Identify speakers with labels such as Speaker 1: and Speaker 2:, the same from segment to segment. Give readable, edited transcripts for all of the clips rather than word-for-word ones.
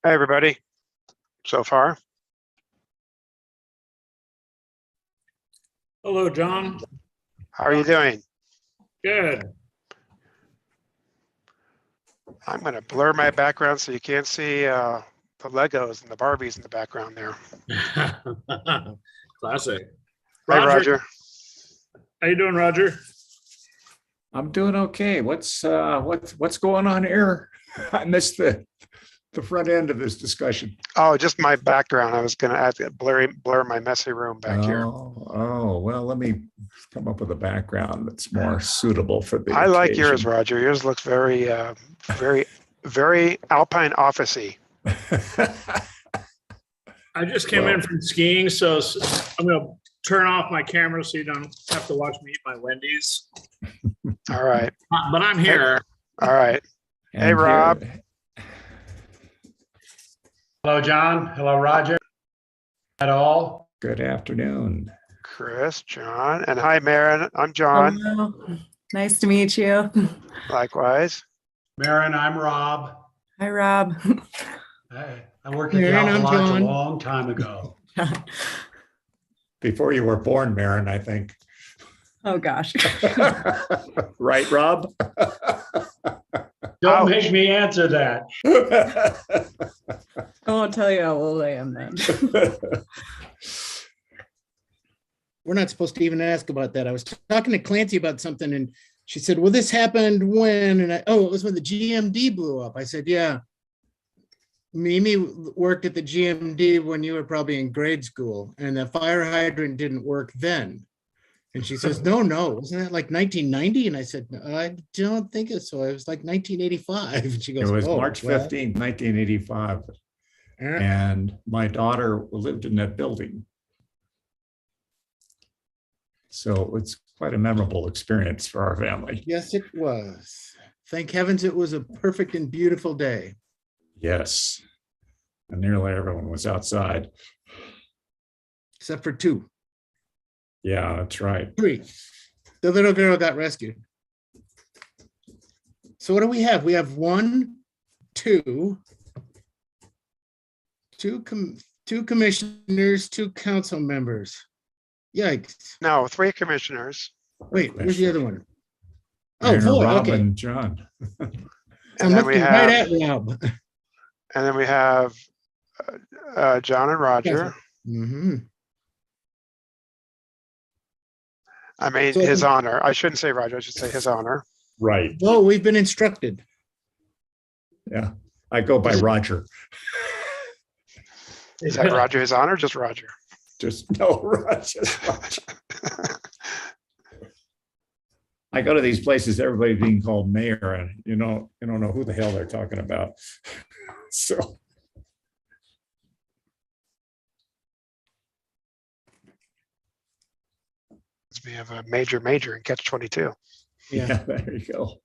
Speaker 1: Hi, everybody. So far,
Speaker 2: Hello, John.
Speaker 1: how are you doing?
Speaker 2: Good.
Speaker 1: I'm going to blur my background so you can't see the Legos and the Barbies in the background there.
Speaker 2: Classic.
Speaker 1: Hi, Roger.
Speaker 2: How you doing, Roger?
Speaker 3: I'm doing okay. What's going on here? I missed the front end of this discussion.
Speaker 1: Oh, just my background. I was going to add blur my messy room back here.
Speaker 3: Oh, well, let me come up with a background that's more suitable for the
Speaker 1: I like
Speaker 3: occasion.
Speaker 1: yours, Roger. Yours looks very, very Alpine office-y.
Speaker 2: I just came in from skiing, so I'm going to turn off my camera so you don't have to watch me eat my Wendy's.
Speaker 1: All right.
Speaker 2: But I'm here.
Speaker 1: All right.
Speaker 3: And
Speaker 1: Hey, Rob.
Speaker 3: here-
Speaker 4: Hello, John. Hello, Roger. At all.
Speaker 3: Good afternoon.
Speaker 1: Chris, John, and hi, Maren. I'm John.
Speaker 5: Hello. Nice to meet you.
Speaker 1: Likewise.
Speaker 4: Marin, I'm Rob.
Speaker 5: Hi, Rob.
Speaker 4: Hey, I worked at the
Speaker 6: Marin,
Speaker 4: Alta
Speaker 6: I'm
Speaker 4: Lodge
Speaker 6: John.
Speaker 4: a long time ago.
Speaker 3: Before you were born, Marin, I think.
Speaker 5: Oh, gosh.
Speaker 3: Right, Rob?
Speaker 4: Don't
Speaker 1: Ouch.
Speaker 4: make me answer that.
Speaker 5: I won't tell you how old I am then.
Speaker 6: We're not supposed to even ask about that. I was talking to Clancy about something and she said, well, this happened when, and it was when the GMD blew up. I said, yeah. Mimi worked at the GMD when you were probably in grade school and the fire hydrant didn't work then. And she says, no, wasn't that like 1990? And I said, no, I don't think it's so. It was like 1985. And she
Speaker 3: It
Speaker 6: goes,
Speaker 3: was
Speaker 6: oh,
Speaker 3: March
Speaker 6: well,
Speaker 3: 15th, 1985.
Speaker 6: yeah.
Speaker 3: And my daughter lived in that building. So it's quite a memorable experience for our family.
Speaker 6: Yes, it was. Thank heavens it was a perfect and beautiful day.
Speaker 3: Yes. And nearly everyone was outside.
Speaker 6: Except for two.
Speaker 3: Yeah, that's right.
Speaker 6: Three. The little girl got rescued. So what do we have? We have two commissioners, two council members. Yikes.
Speaker 1: No, 3 commissioners.
Speaker 6: Wait, where's the other one? Oh,
Speaker 3: Mayor,
Speaker 6: four.
Speaker 3: Rob,
Speaker 6: Okay.
Speaker 3: and John.
Speaker 6: I'm
Speaker 1: And then we
Speaker 6: looking right
Speaker 1: have,
Speaker 6: at Rob.
Speaker 1: and then we have John and Roger.
Speaker 6: Mhm.
Speaker 1: I mean,
Speaker 6: So-
Speaker 1: his honor. I shouldn't say Roger. I should say his honor.
Speaker 3: Right.
Speaker 6: Oh, we've been instructed.
Speaker 3: Yeah. I go by Roger.
Speaker 1: Is that Roger his honor? Or just Roger.
Speaker 3: Just no, Roger. Roger. I go to these places, everybody being called mayor, and you don't know who the hell they're talking about. So
Speaker 1: We have a major in catch 22.
Speaker 3: yeah, there you go.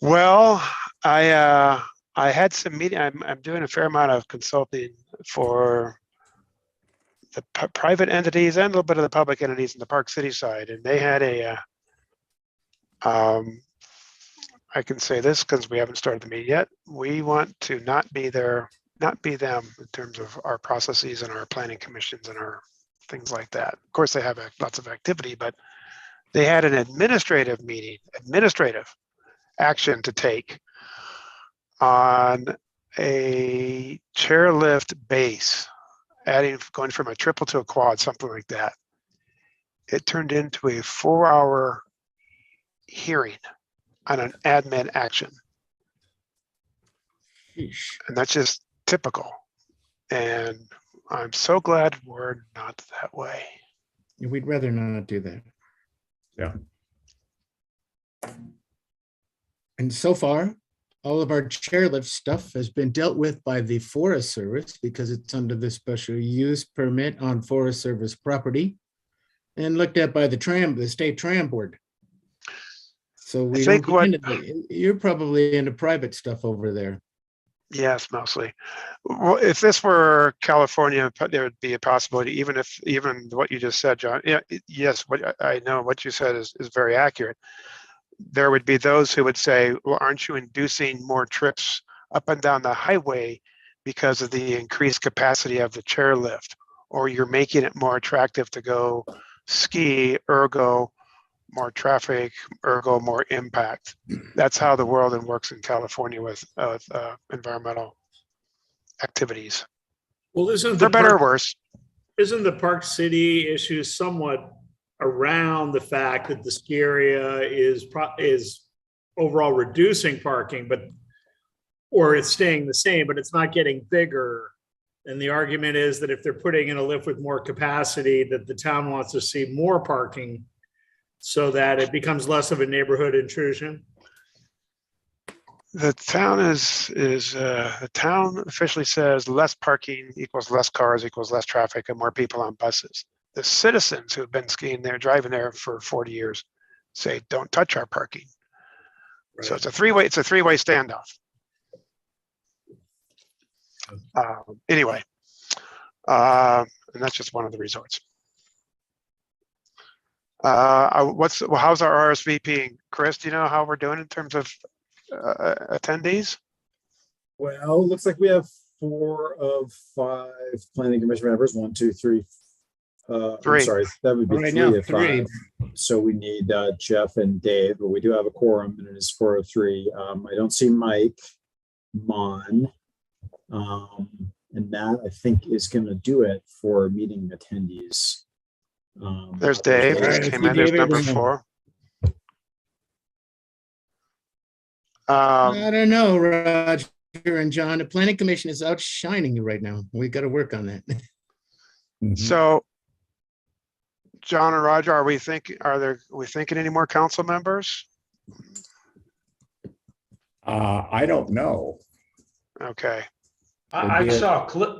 Speaker 1: Well, I had some meeting. I'm doing a fair amount of consulting for the private entities and a little bit of the public entities in the Park City side, and they had I can say this because we haven't started the meeting yet. We want to not be them in terms of our processes and our planning commissions and our things like that. Of course, they have lots of activity, but they had an administrative action to take on a chairlift base, going from a triple to a quad, something like that. It turned into a 4-hour hearing on an admin action.
Speaker 6: Sheesh.
Speaker 1: And that's just typical. And I'm so glad we're not that way.
Speaker 6: We'd rather not do that.
Speaker 3: Yeah.
Speaker 6: And so far, all of our chairlift stuff has been dealt with by the Forest Service because it's under the special use permit on Forest Service property and looked at by the state tram board. So we don't
Speaker 1: think
Speaker 6: get into you're probably into private stuff over there.
Speaker 1: Yes, mostly. Well, if this were California, there would be a possibility, even what you just said, John. Yeah, yes, what I know what you said is very accurate. there would be those who would say, well, aren't you inducing more trips up and down the highway because of the increased capacity of the chairlift? Or you're making it more attractive to go ski, ergo more traffic, ergo more impact. That's how the world works in California with environmental activities,
Speaker 2: Well, isn't
Speaker 1: for
Speaker 2: the
Speaker 1: better or
Speaker 2: park,
Speaker 1: worse.
Speaker 2: isn't the Park City issue somewhat around the fact that the ski area is overall reducing parking, or it's staying the same, but it's not getting bigger? And the argument is that if they're putting in a lift with more capacity, that the town wants to see more parking so that it becomes less of a neighborhood intrusion.
Speaker 1: The town the town officially says less parking equals less cars equals less traffic and more people on buses. The citizens who've been skiing there, driving there for 40 years say, don't touch our parking. So
Speaker 2: Right.
Speaker 1: it's a three-way standoff. Anyway, and that's just one of the resorts. How's our RSVPing? Chris, do you know how we're doing in terms of attendees?
Speaker 7: Well, looks like we have 4 of 5 planning commission members. 1, 2, 3. I'm
Speaker 1: Three.
Speaker 7: sorry, that would be
Speaker 6: Right
Speaker 7: 3
Speaker 6: now,
Speaker 7: of 5. So we need Jeff and Dave, but we do have a quorum, and it is 4 of 3. I don't see Mike Mon, and that I think is going to do it for meeting attendees.
Speaker 1: There's Dave,
Speaker 6: All right,
Speaker 1: just
Speaker 6: I
Speaker 1: came
Speaker 6: see
Speaker 1: in, there's
Speaker 6: Dave
Speaker 1: number
Speaker 6: Abraham.
Speaker 1: 4.
Speaker 6: I don't know, Roger and John. The planning commission is outshining you right now. We got to work on that.
Speaker 1: So, John and Roger, are we thinking any more council members?
Speaker 3: I don't know.
Speaker 1: Okay.
Speaker 4: I saw Cliff.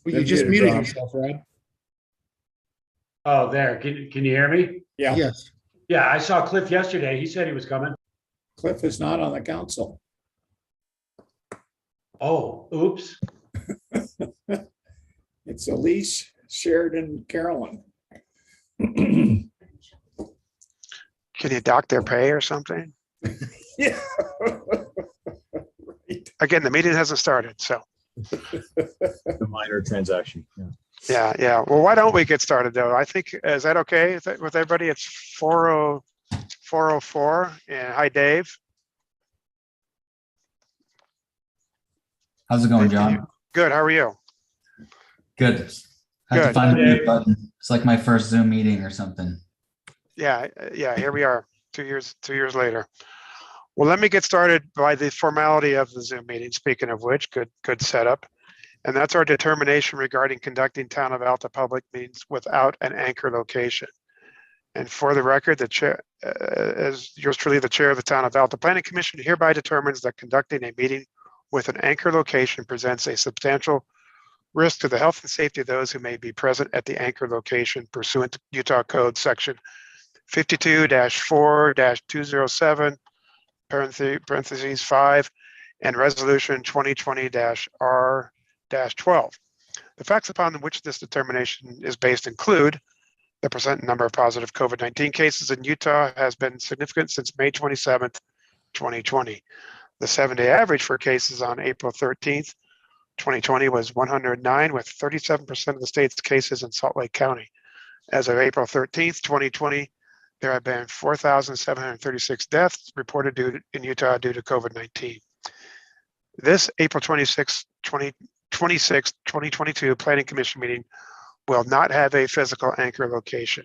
Speaker 6: Well,
Speaker 3: They're
Speaker 6: you just
Speaker 3: muted,
Speaker 6: muted
Speaker 3: Rob.
Speaker 6: yourself, Rob.
Speaker 4: Oh, there. Can you hear me?
Speaker 3: Yeah,
Speaker 6: Yes.
Speaker 4: Yeah, I saw Cliff yesterday. He said he was coming.
Speaker 3: Cliff is not on the council.
Speaker 4: Oh, oops.
Speaker 3: It's Elise, Sheridan, Carolyn.
Speaker 1: Can you dock their pay or something?
Speaker 3: Yeah.
Speaker 1: Again, the meeting hasn't started, so.
Speaker 7: A minor transaction. Yeah.
Speaker 1: Yeah. Well, why don't we get started though? I think, is that okay with everybody? It's 4:04 and hi, Dave.
Speaker 8: How's it going, John?
Speaker 1: Good. How are you?
Speaker 8: Good. Had to
Speaker 1: Good.
Speaker 8: find the
Speaker 4: Hey.
Speaker 8: mute button. It's like my first Zoom meeting or something.
Speaker 1: Yeah. Here we are 2 years later. Well, let me get started by the formality of the Zoom meeting. Speaking of which, good setup. And that's our determination regarding conducting Town of Alta public meetings without an anchor location. And for the record, the chair, as yours truly, the chair of the Town of Alta Planning Commission hereby determines that conducting a meeting with an anchor location presents a substantial risk to the health and safety of those who may be present at the anchor location pursuant to Utah Code Section 52-4-207, parentheses 5, and Resolution 2020-R-12. The facts upon which this determination is based include the percent number of positive COVID-19 cases in Utah has been significant since May 27th, 2020. The 7-day average for cases on April 13th, 2020 was 109, with 37% of the state's cases in Salt Lake County. As of April 13th, 2020, there have been 4,736 deaths reported in Utah due to COVID-19. This April 26, 2022 Planning Commission meeting will not have a physical anchor location.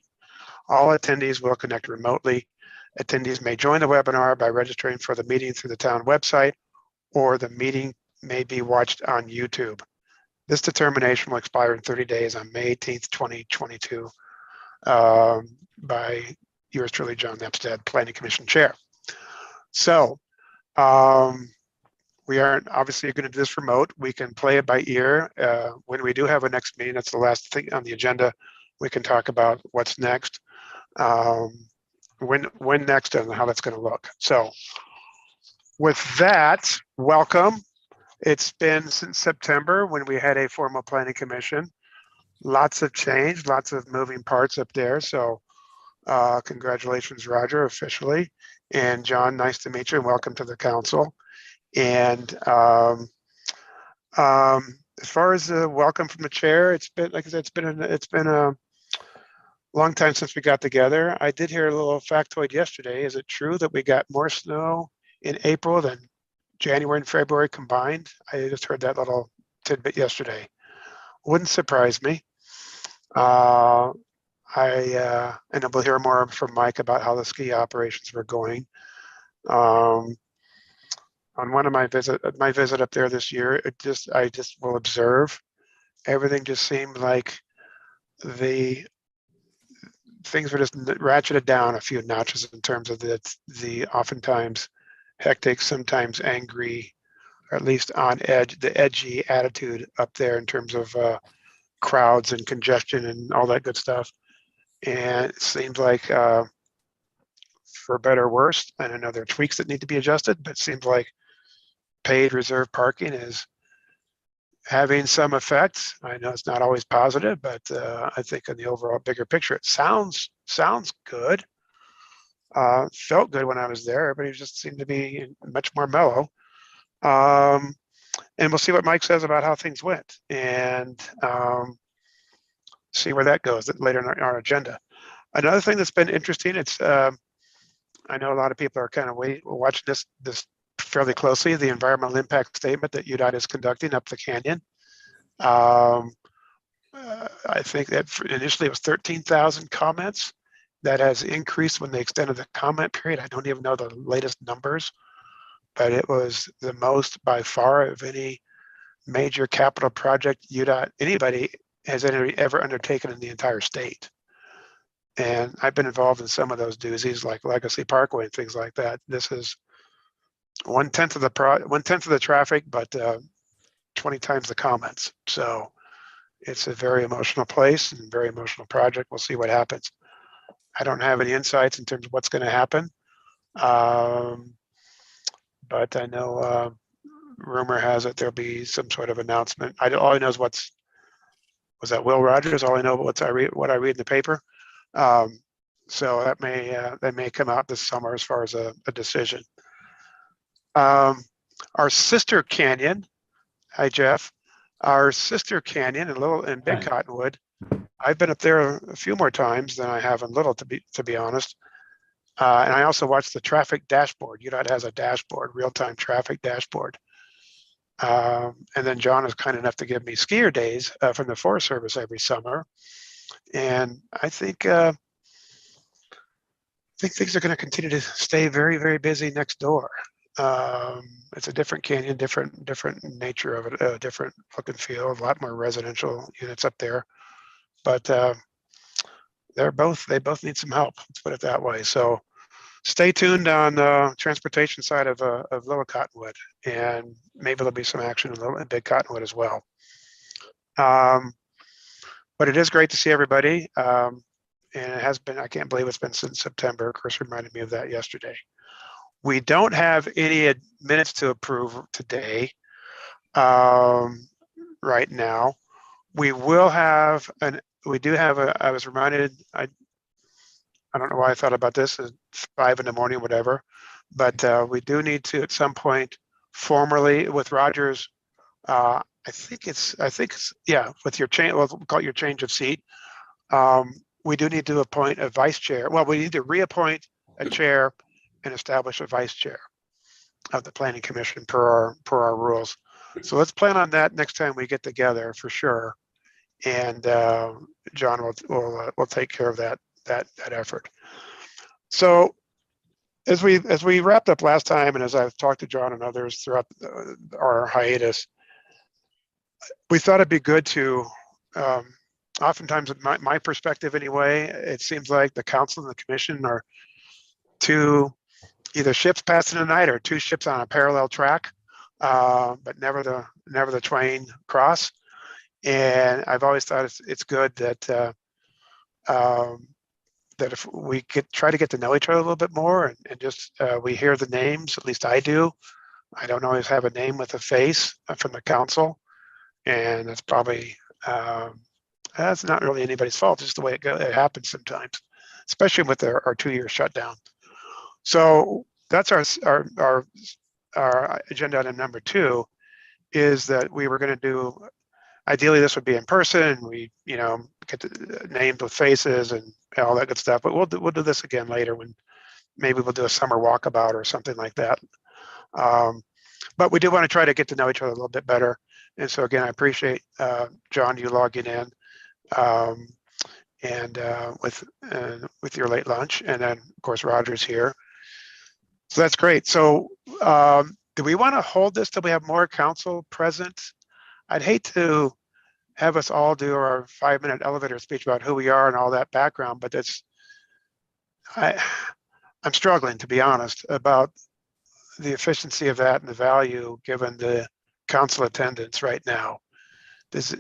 Speaker 1: All attendees will connect remotely. Attendees may join the webinar by registering for the meeting through the town website, or the meeting may be watched on YouTube. This determination will expire in 30 days on May 18th, 2022 by yours truly, John Nepstead, Planning Commission Chair. So we are obviously going to do this remote. We can play it by ear. When we do have a next meeting, that's the last thing on the agenda. We can talk about what's next, when next, and how that's going to look. So with that, welcome. It's been since September when we had a formal planning commission. Lots of change, lots of moving parts up there. So Congratulations, Roger, officially. And John, nice to meet you and welcome to the council. And as far as the welcome from the chair, it's been, like I said, it's been a long time since we got together. I did hear a little factoid yesterday. Is it true that we got more snow in April than January and February combined? I just heard that little tidbit yesterday. Wouldn't surprise me. And we'll hear more from Mike about how the ski operations were going. On one of my visit up there this year, I just will observe, everything just seemed like the things were just ratcheted down a few notches in terms of the oftentimes hectic, sometimes angry, or at least on edge, the edgy attitude up there in terms of crowds and congestion and all that good stuff. And it seems like, for better or worse, and I know there are tweaks that need to be adjusted, but it seems like paid reserve parking is having some effect. I know it's not always positive, but I think in the overall bigger picture, it sounds good. Felt good when I was there. Everybody just seemed to be much more mellow. And we'll see what Mike says about how things went, and see where that goes later in our agenda. Another thing that's been interesting, it's I know a lot of people are kind of watching this fairly closely, the environmental impact statement that UDOT is conducting up the canyon. I think that initially it was 13,000 comments. That has increased when they extended the comment period. I don't even know the latest numbers, but it was the most by far of any major capital project UDOT anybody has ever undertaken in the entire state. And I've been involved in some of those doozies like Legacy Parkway and things like that. This is 1/10 of the traffic, but 20 times the comments. So it's a very emotional place and very emotional project. We'll see what happens. I don't have any insights in terms of what's going to happen. But I know rumor has it there'll be some sort of announcement. All I know is was that Will Rogers? All I know what I read in the paper. So that may come out this summer as far as a decision. Our sister canyon, hi Jeff, our sister canyon in Big
Speaker 3: Hi.
Speaker 1: Cottonwood. I've been up there a few more times than I have in Little, to be honest. And I also watched the traffic dashboard. UDOT has a dashboard, real-time traffic dashboard. And then John is kind enough to give me skier days from the Forest Service every summer. And I think things are going to continue to stay very, very busy next door. It's a different canyon, different nature of it, different look and feel, a lot more residential units up there. But they both need some help. Let's put it that way. So stay tuned on the transportation side of Little Cottonwood, and maybe there'll be some action in Big Cottonwood as well. But it is great to see everybody. And it has been, I can't believe it's been since September. Chris reminded me of that yesterday. We don't have any minutes to approve today. Right now, we will have we do have I was reminded, I don't know why I thought about this at 5 in the morning, whatever, but we do need to at some point formally with Rogers. I think it's yeah, with your change, we'll call it your change of seat. We do need to appoint a vice chair. Well, we need to reappoint a chair and establish a vice chair of the Planning Commission per our rules. So let's plan on that next time we get together for sure. And John will take care of that effort. So as we wrapped up last time, and as I've talked to John and others throughout our hiatus, we thought it'd be good to, oftentimes my perspective anyway, it seems like the council and the commission are two either ships passing the night or two ships on a parallel track, but never the twain cross. And I've always thought it's good that that if we could try to get to know each other a little bit more and just we hear the names, at least I do. I don't always have a name with a face from the council, and that's probably that's not really anybody's fault. It's just the way it happens sometimes. especially with our 2-year shutdown. So that's our agenda item number 2, is that we were going to do, ideally this would be in person. We, get the names with faces and all that good stuff, but we'll do this again later when maybe we'll do a summer walkabout or something like that. But we do want to try to get to know each other a little bit better. And so again, I appreciate John, you logging in and with your late lunch. And then of course, Roger's here. So that's great. So do we want to hold this till we have more council present? I'd hate to have us all do our 5-minute elevator speech about who we are and all that background, but I'm struggling, to be honest, about the efficiency of that and the value given the council attendance right now. Does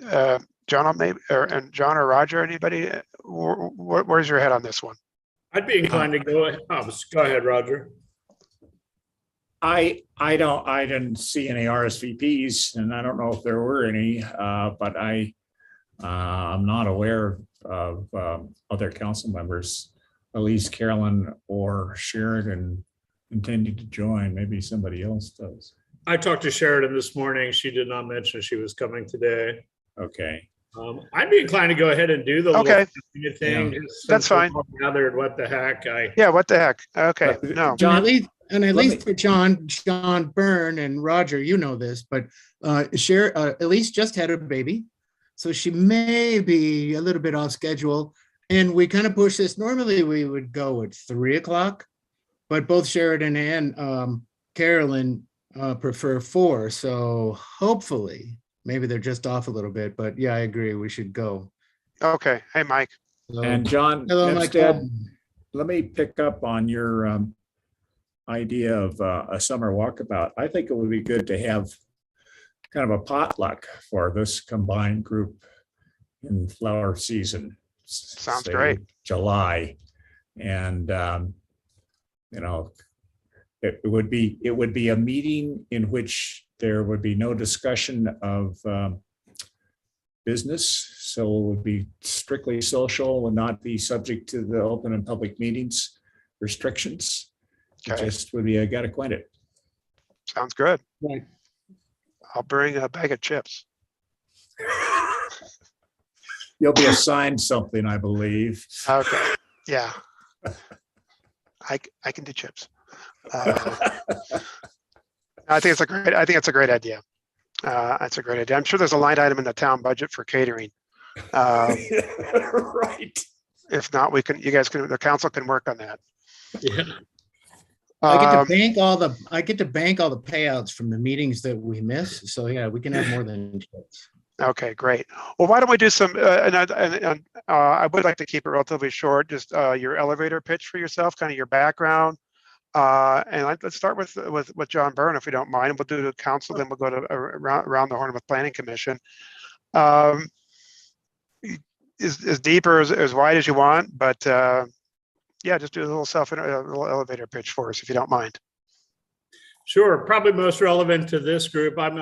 Speaker 1: John and John or Roger, anybody, where's your head on this one?
Speaker 2: I'd be inclined to go ahead, Roger.
Speaker 3: I didn't see any RSVPs, and I don't know if there were any, but I'm not aware of other council members, Elise, Carolyn, or Sheridan intending to join. Maybe somebody else does.
Speaker 2: I talked to Sheridan this morning. She did not mention she was coming today.
Speaker 3: Okay.
Speaker 2: I'd be inclined to go ahead and do the
Speaker 1: Okay.
Speaker 2: little thing.
Speaker 3: Yeah.
Speaker 1: That's fine.
Speaker 2: Gathered, what the heck?
Speaker 1: Yeah, what the heck? Okay,
Speaker 3: But,
Speaker 1: no.
Speaker 3: John,
Speaker 6: At
Speaker 3: let
Speaker 6: least
Speaker 3: me-
Speaker 6: for John Byrne and Roger, you know this, but Elise just had a baby, so she may be a little bit off schedule. And we kind of push this. Normally, we would go at 3:00, but both Sheridan and Carolyn prefer 4. So hopefully, maybe they're just off a little bit. But yeah, I agree. We should go.
Speaker 1: Okay, hey, Mike.
Speaker 6: So,
Speaker 3: And John,
Speaker 6: hello, Mike.
Speaker 3: instead, let me pick up on your idea of a summer walkabout. I think it would be good to have kind of a potluck for this combined group in flower season.
Speaker 1: Sounds
Speaker 3: say
Speaker 1: great.
Speaker 3: July. And, it would be a meeting in which there would be no discussion of business. So it would be strictly social, would not be subject to the open and public meetings restrictions. It
Speaker 1: Okay,
Speaker 3: just would be, get acquainted.
Speaker 1: sounds good.
Speaker 6: Right.
Speaker 1: I'll bring a bag of chips.
Speaker 3: You'll be assigned something, I believe.
Speaker 1: Okay, yeah. I can do chips. I think it's a great idea. That's a great idea. I'm sure there's a line item in the town budget for catering.
Speaker 3: Right.
Speaker 1: If not, the council can work on that.
Speaker 2: Yeah.
Speaker 6: I get to
Speaker 1: Um,
Speaker 6: bank all the payouts from the meetings that we miss. So yeah, we can have more than chips.
Speaker 1: Okay, great. Well, why don't we do some, I would like to keep it relatively short, just your elevator pitch for yourself, kind of your background. And let's start with John Byrne, if we don't mind. We'll do the council, then we'll go to around the horn with planning commission. As deep or as wide as you want, but yeah, just do a little little elevator pitch for us, if you don't mind.
Speaker 2: Sure. Probably most relevant to this group. Went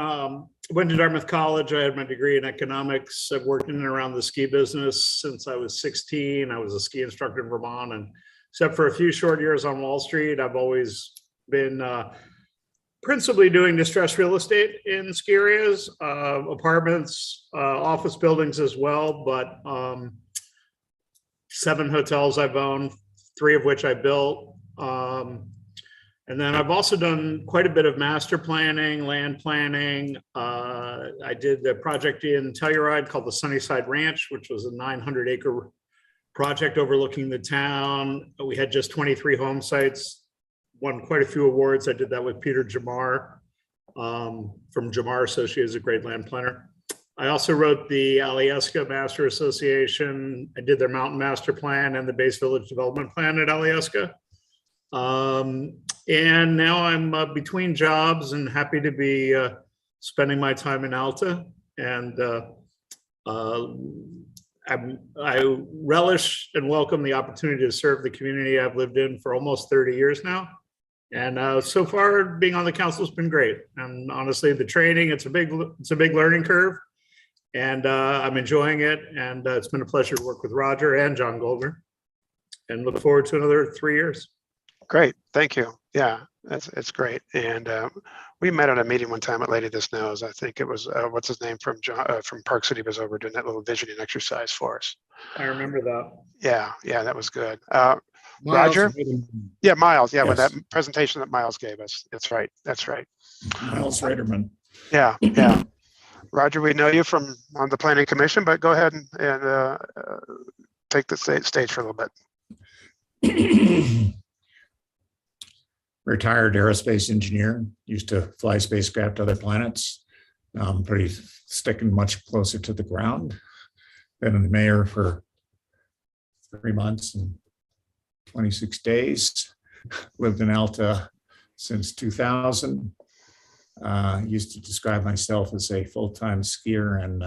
Speaker 2: to Dartmouth College. I had my degree in economics. I've worked in and around the ski business since I was 16. I was a ski instructor in Vermont, and except for a few short years on Wall Street, I've always been principally doing distressed real estate in ski areas, apartments, office buildings as well, but 7 hotels I've owned, 3 of which I built. And then I've also done quite a bit of master planning, land planning. I did a project in Telluride called the Sunnyside Ranch, which was a 900-acre project overlooking the town. We had just 23 home sites, won quite a few awards. I did that with Peter Jamar from Jamar Associates, a great land planner. I also wrote the Alyeska Master Association. I did their mountain master plan and the base village development plan at Alyeska. And now I'm between jobs and happy to be spending my time in Alta. And I relish and welcome the opportunity to serve the community I've lived in for almost 30 years now. And so far, being on the council has been great. And honestly, the training, it's a big learning curve. And I'm enjoying it. And it's been a pleasure to work with Roger and John Goldner. and look forward to another 3 years.
Speaker 1: Great, thank you. Yeah, it's great. And we met at a meeting one time at Lady This Knows. I think it was, what's his name from Park City was over doing that little visioning exercise for us.
Speaker 2: I remember that.
Speaker 1: Yeah, that was good.
Speaker 6: Miles,
Speaker 1: Roger? Yeah, Miles. Yeah, when that
Speaker 3: Yes.
Speaker 1: presentation that Miles gave us. That's right.
Speaker 3: Miles Raderman.
Speaker 1: Yeah. Roger, we know you from on the Planning Commission, but go ahead and take the stage for a little bit.
Speaker 3: Retired aerospace engineer, used to fly spacecraft to other planets. Pretty sticking much closer to the ground. Been the mayor for 3 months and 26 days. Lived in Alta since 2000. Used to describe myself as a full-time skier and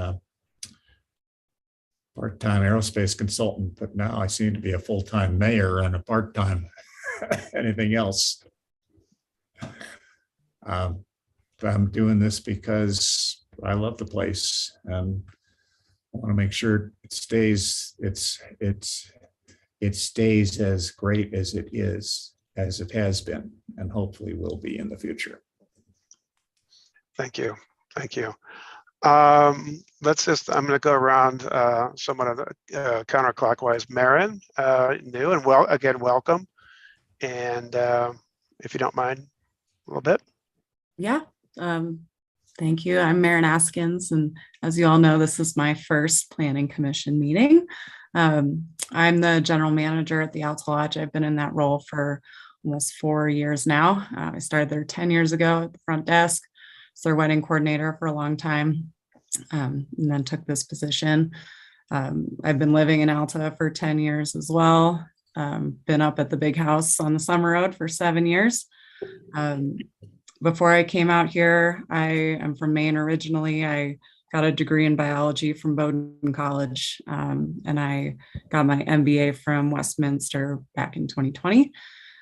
Speaker 3: part-time aerospace consultant, but now I seem to be a full-time mayor and a part-time anything else. I'm doing this because I love the place and I want to make sure it stays as great as it is, as it has been, and hopefully will be in the future.
Speaker 1: Thank you. Let's just, I'm going to go around somewhat of counterclockwise. Maren, new and again, welcome. And if you don't mind, a little bit.
Speaker 5: Yeah. Thank you. I'm Maren Askins, and as you all know, this is my first Planning Commission meeting. I'm the general manager at the Alta Lodge. I've been in that role for almost 4 years now. I started there 10 years ago at the front desk. Was their wedding coordinator for a long time, and then took this position. I've been living in Alta for 10 years as well. Been up at the big house on the Summer Road for 7 years. Before I came out here, I am from Maine originally. I got a degree in biology from Bowdoin College, and I got my MBA from Westminster back in 2020.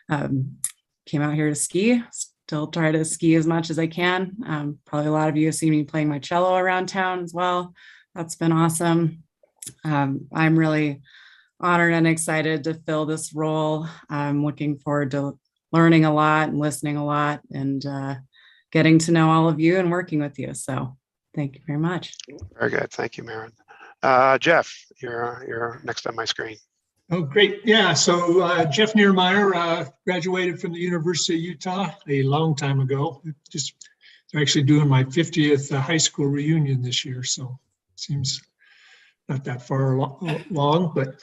Speaker 5: Came out here to ski, still try to ski as much as I can. Probably a lot of you have seen me playing my cello around town as well. That's been awesome. I'm really honored and excited to fill this role. I'm looking forward to learning a lot and listening a lot and getting to know all of you and working with you. So thank you very much.
Speaker 1: Very good. Thank you, Maren. Jeff, you're next on my screen.
Speaker 9: Oh, great. Yeah. So Jeff Niermeyer graduated from the University of Utah a long time ago. They're actually doing my 50th high school reunion this year. So it seems not that far along, but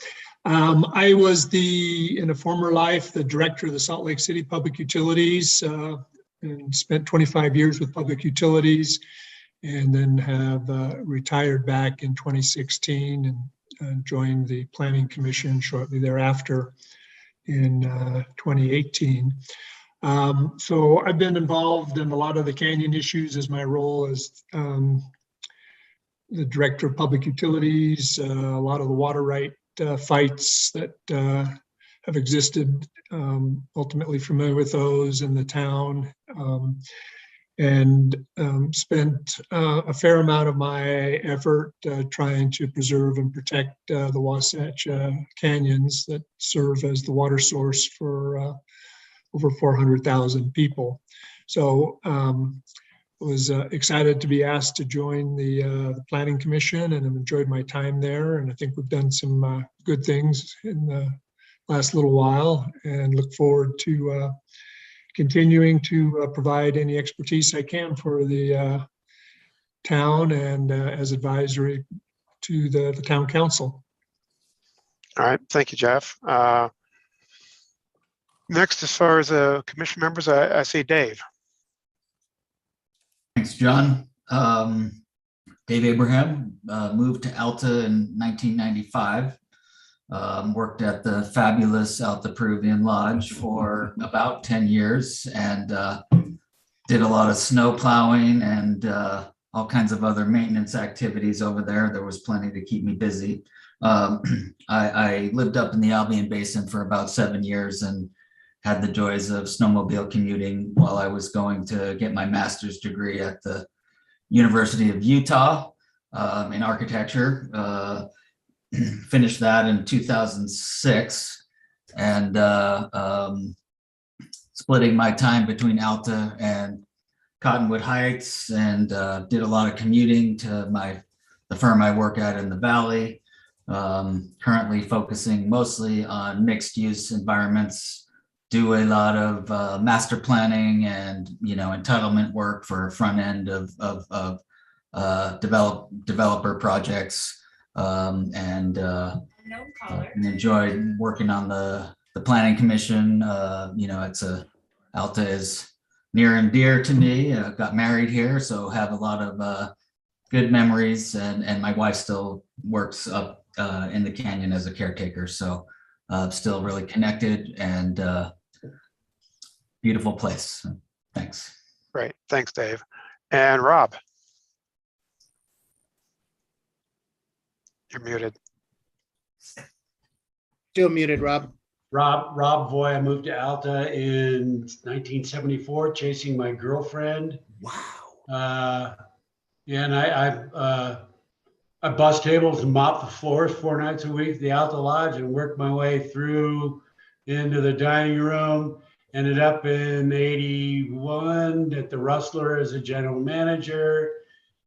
Speaker 9: I was in a former life, the director of the Salt Lake City Public Utilities, and spent 25 years with public utilities, and then have retired back in 2016 and joined the Planning Commission shortly thereafter in 2018. So I've been involved in a lot of the canyon issues as my role as the director of public utilities, a lot of the water right fights that have existed, ultimately familiar with those in the town, and spent a fair amount of my effort trying to preserve and protect the Wasatch canyons that serve as the water source for over 400,000 people. So was excited to be asked to join the Planning Commission, and have enjoyed my time there. And I think we've done some good things in the last little while, and look forward to continuing to provide any expertise I can for the town and as advisory to the town council.
Speaker 1: All right. Thank you, Jeff. Next, as far as commission members, I see Dave.
Speaker 8: Thanks, John. Dave Abraham, moved to Alta in 1995. Worked at the fabulous Alta Peruvian Lodge for about 10 years, and did a lot of snow plowing and all kinds of other maintenance activities over there. There was plenty to keep me busy. I lived up in the Albion Basin for about 7 years and had the joys of snowmobile commuting while I was going to get my master's degree at the University of Utah in architecture. Finished that in 2006, and splitting my time between Alta and Cottonwood Heights, and did a lot of commuting to the firm I work at in the Valley. Currently focusing mostly on mixed use environments, do a lot of master planning and entitlement work for front end of developer projects, and enjoyed working on the planning commission. Alta is near and dear to me. Got married here, so have a lot of good memories, and my wife still works up in the canyon as a caretaker, so still really connected, and beautiful place. Thanks.
Speaker 1: Great. Thanks, Dave. And Rob. You're muted.
Speaker 6: Still muted, Rob.
Speaker 4: Rob Voy. I moved to Alta in 1974, chasing my girlfriend.
Speaker 6: Wow.
Speaker 4: Yeah, and I bus tables and mop the floors 4 nights a week at the Alta Lodge, and worked my way through into the dining room. Ended up in 81 at the Rustler as a general manager,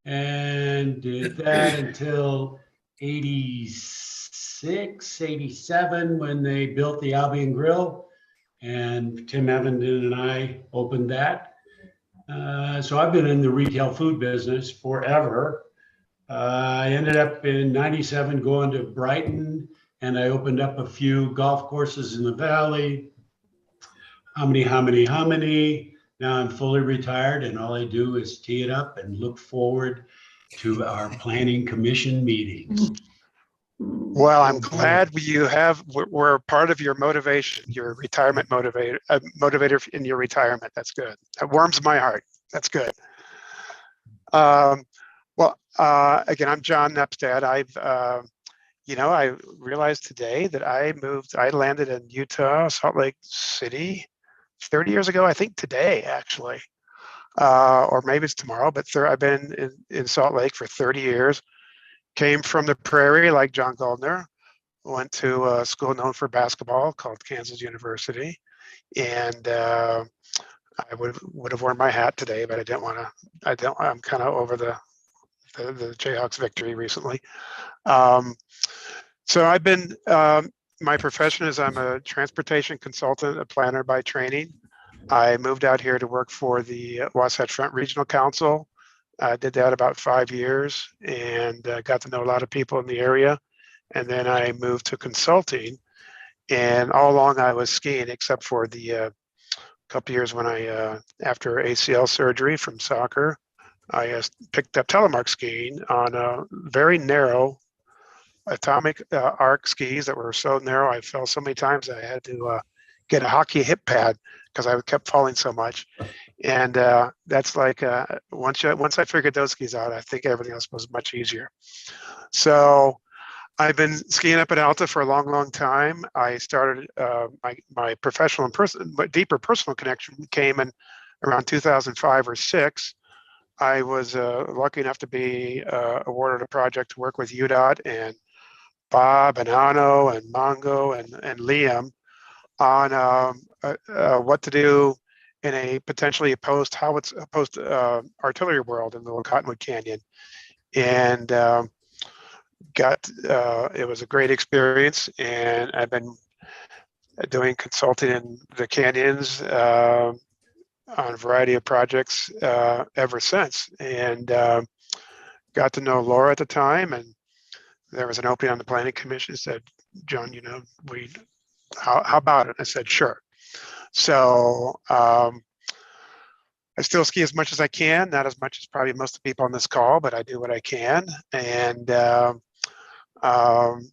Speaker 4: and did that until 86, 87 when they built the Albion Grill, and Tim Evenden and I opened that. So I've been in the retail food business forever. I ended up in 97 going to Brighton, and I opened up a few golf courses in the Valley. How many? Now I'm fully retired, and all I do is tee it up and look forward to our planning commission meetings.
Speaker 1: Well, I'm glad we're part of your motivation, your retirement motivator in your retirement. That's good. That warms my heart. That's good. Again, I'm John Nepstad. I realized today that I landed in Utah, Salt Lake City 30 years ago, I think today, actually, or maybe it's tomorrow, but I've been in Salt Lake for 30 years. Came from the prairie like John Goldner, went to a school known for basketball called Kansas University. And I would have worn my hat today, but I didn't want to. I'm kind of over the Jayhawks victory recently. So I've been, my profession is I'm a transportation consultant, a planner by training. I moved out here to work for the Wasatch Front Regional Council. I did that about 5 years, and got to know a lot of people in the area. And then I moved to consulting, and all along I was skiing, except for the couple years when after ACL surgery from soccer, I picked up telemark skiing on a very narrow atomic arc skis that were so narrow. I fell so many times I had to get a hockey hip pad because I kept falling so much. And that's like once I figured those skis out, I think everything else was much easier. So I've been skiing up at Alta for a long, long time. I started my professional and deeper personal connection came in around 2005 or 6. I was lucky enough to be awarded a project to work with UDOT and Bob and Ano and Mongo and Liam on what to do in a potentially post artillery world in the Cottonwood Canyon. And it was a great experience, and I've been doing consulting in the canyons on a variety of projects ever since, and got to know Laura at the time, and there was an opening on the planning commission. Said, John, how about it? I said, sure. So I still ski as much as I can, not as much as probably most of the people on this call, but I do what I can. And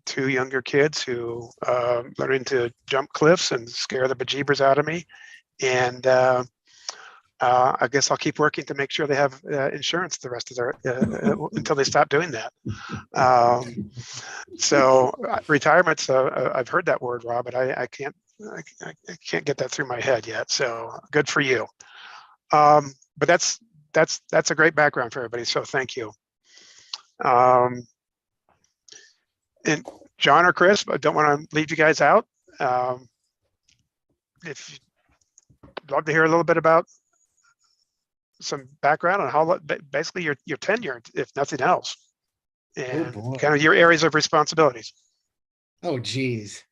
Speaker 1: 2 younger kids who learning to jump cliffs and scare the bejeebers out of me. And I guess I'll keep working to make sure they have insurance the rest of their until they stop doing that. So retirement's I've heard that word, Rob, but I can't get that through my head yet. So good for you. But that's a great background for everybody. So thank you. And John or Chris, I don't want to leave you guys out. if you'd love to hear a little bit about some background on how basically your tenure, if nothing else, and
Speaker 6: boy.
Speaker 1: kind of your areas of responsibilities.
Speaker 6: Oh, geez.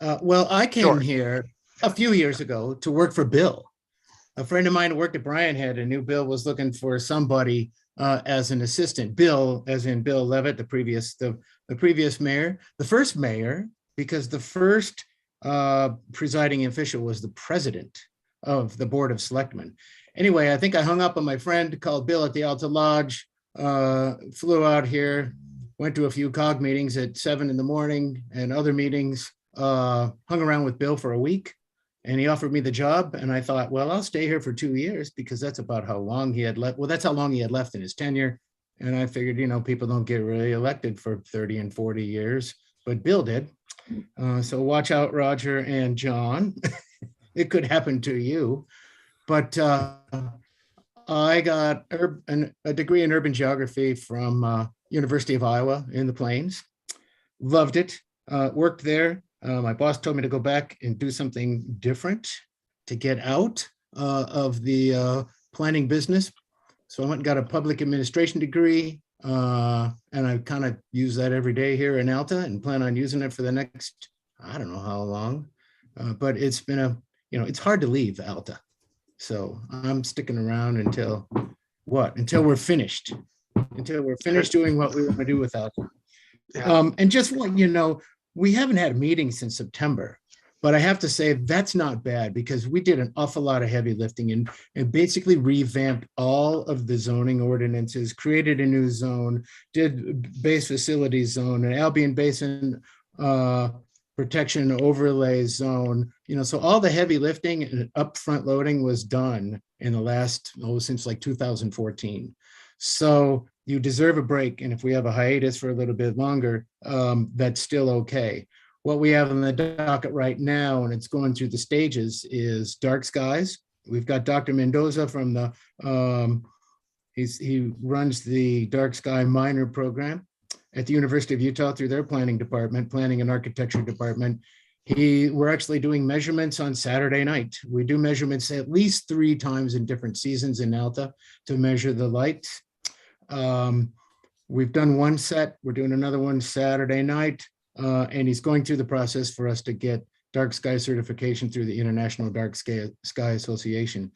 Speaker 6: Well, I came
Speaker 1: Sure.
Speaker 6: here a few years ago to work for Bill. A friend of mine who worked at Bryan Head and knew Bill was looking for somebody as an assistant. Bill, as in Bill Levitt, the previous mayor, the first mayor, because the first presiding official was the president of the Board of Selectmen. Anyway, I think I hung up on my friend, called Bill at the Alta Lodge, flew out here, went to a few COG meetings at 7 a.m. and other meetings, hung around with Bill for a week, and he offered me the job. And I thought, well, I'll stay here for 2 years because that's about how long he had left. Well, that's how long he had left in his tenure. And I figured, people don't get really elected for 30 and 40 years, but Bill did. So watch out, Roger and John. It could happen to you. But I got a degree in urban geography from University of Iowa in the Plains. Loved it. Worked there. My boss told me to go back and do something different to get out of the planning business. So I went and got a public administration degree, and I kind of use that every day here in Alta and plan on using it for the next, I don't know how long, but it's been it's hard to leave Alta. So I'm sticking around until we're finished doing what we want to do with Alta.
Speaker 1: Yeah.
Speaker 6: And just want we haven't had a meeting since September, but I have to say that's not bad because we did an awful lot of heavy lifting and basically revamped all of the zoning ordinances, created a new zone, did base facility zone, an Albion Basin protection overlay zone, so all the heavy lifting and upfront loading was done in the last, since like 2014. So you deserve a break. And if we have a hiatus for a little bit longer, that's still okay. What we have on the docket right now, and it's going through the stages, is dark skies. We've got Dr. Mendoza from the, he runs the dark sky minor program at the University of Utah through their planning department, planning and architecture department. We're actually doing measurements on Saturday night. We do measurements at least 3 times in different seasons in Alta to measure the light. We've done one set, we're doing another one Saturday night, and he's going through the process for us to get dark sky certification through the International Dark Sky Association.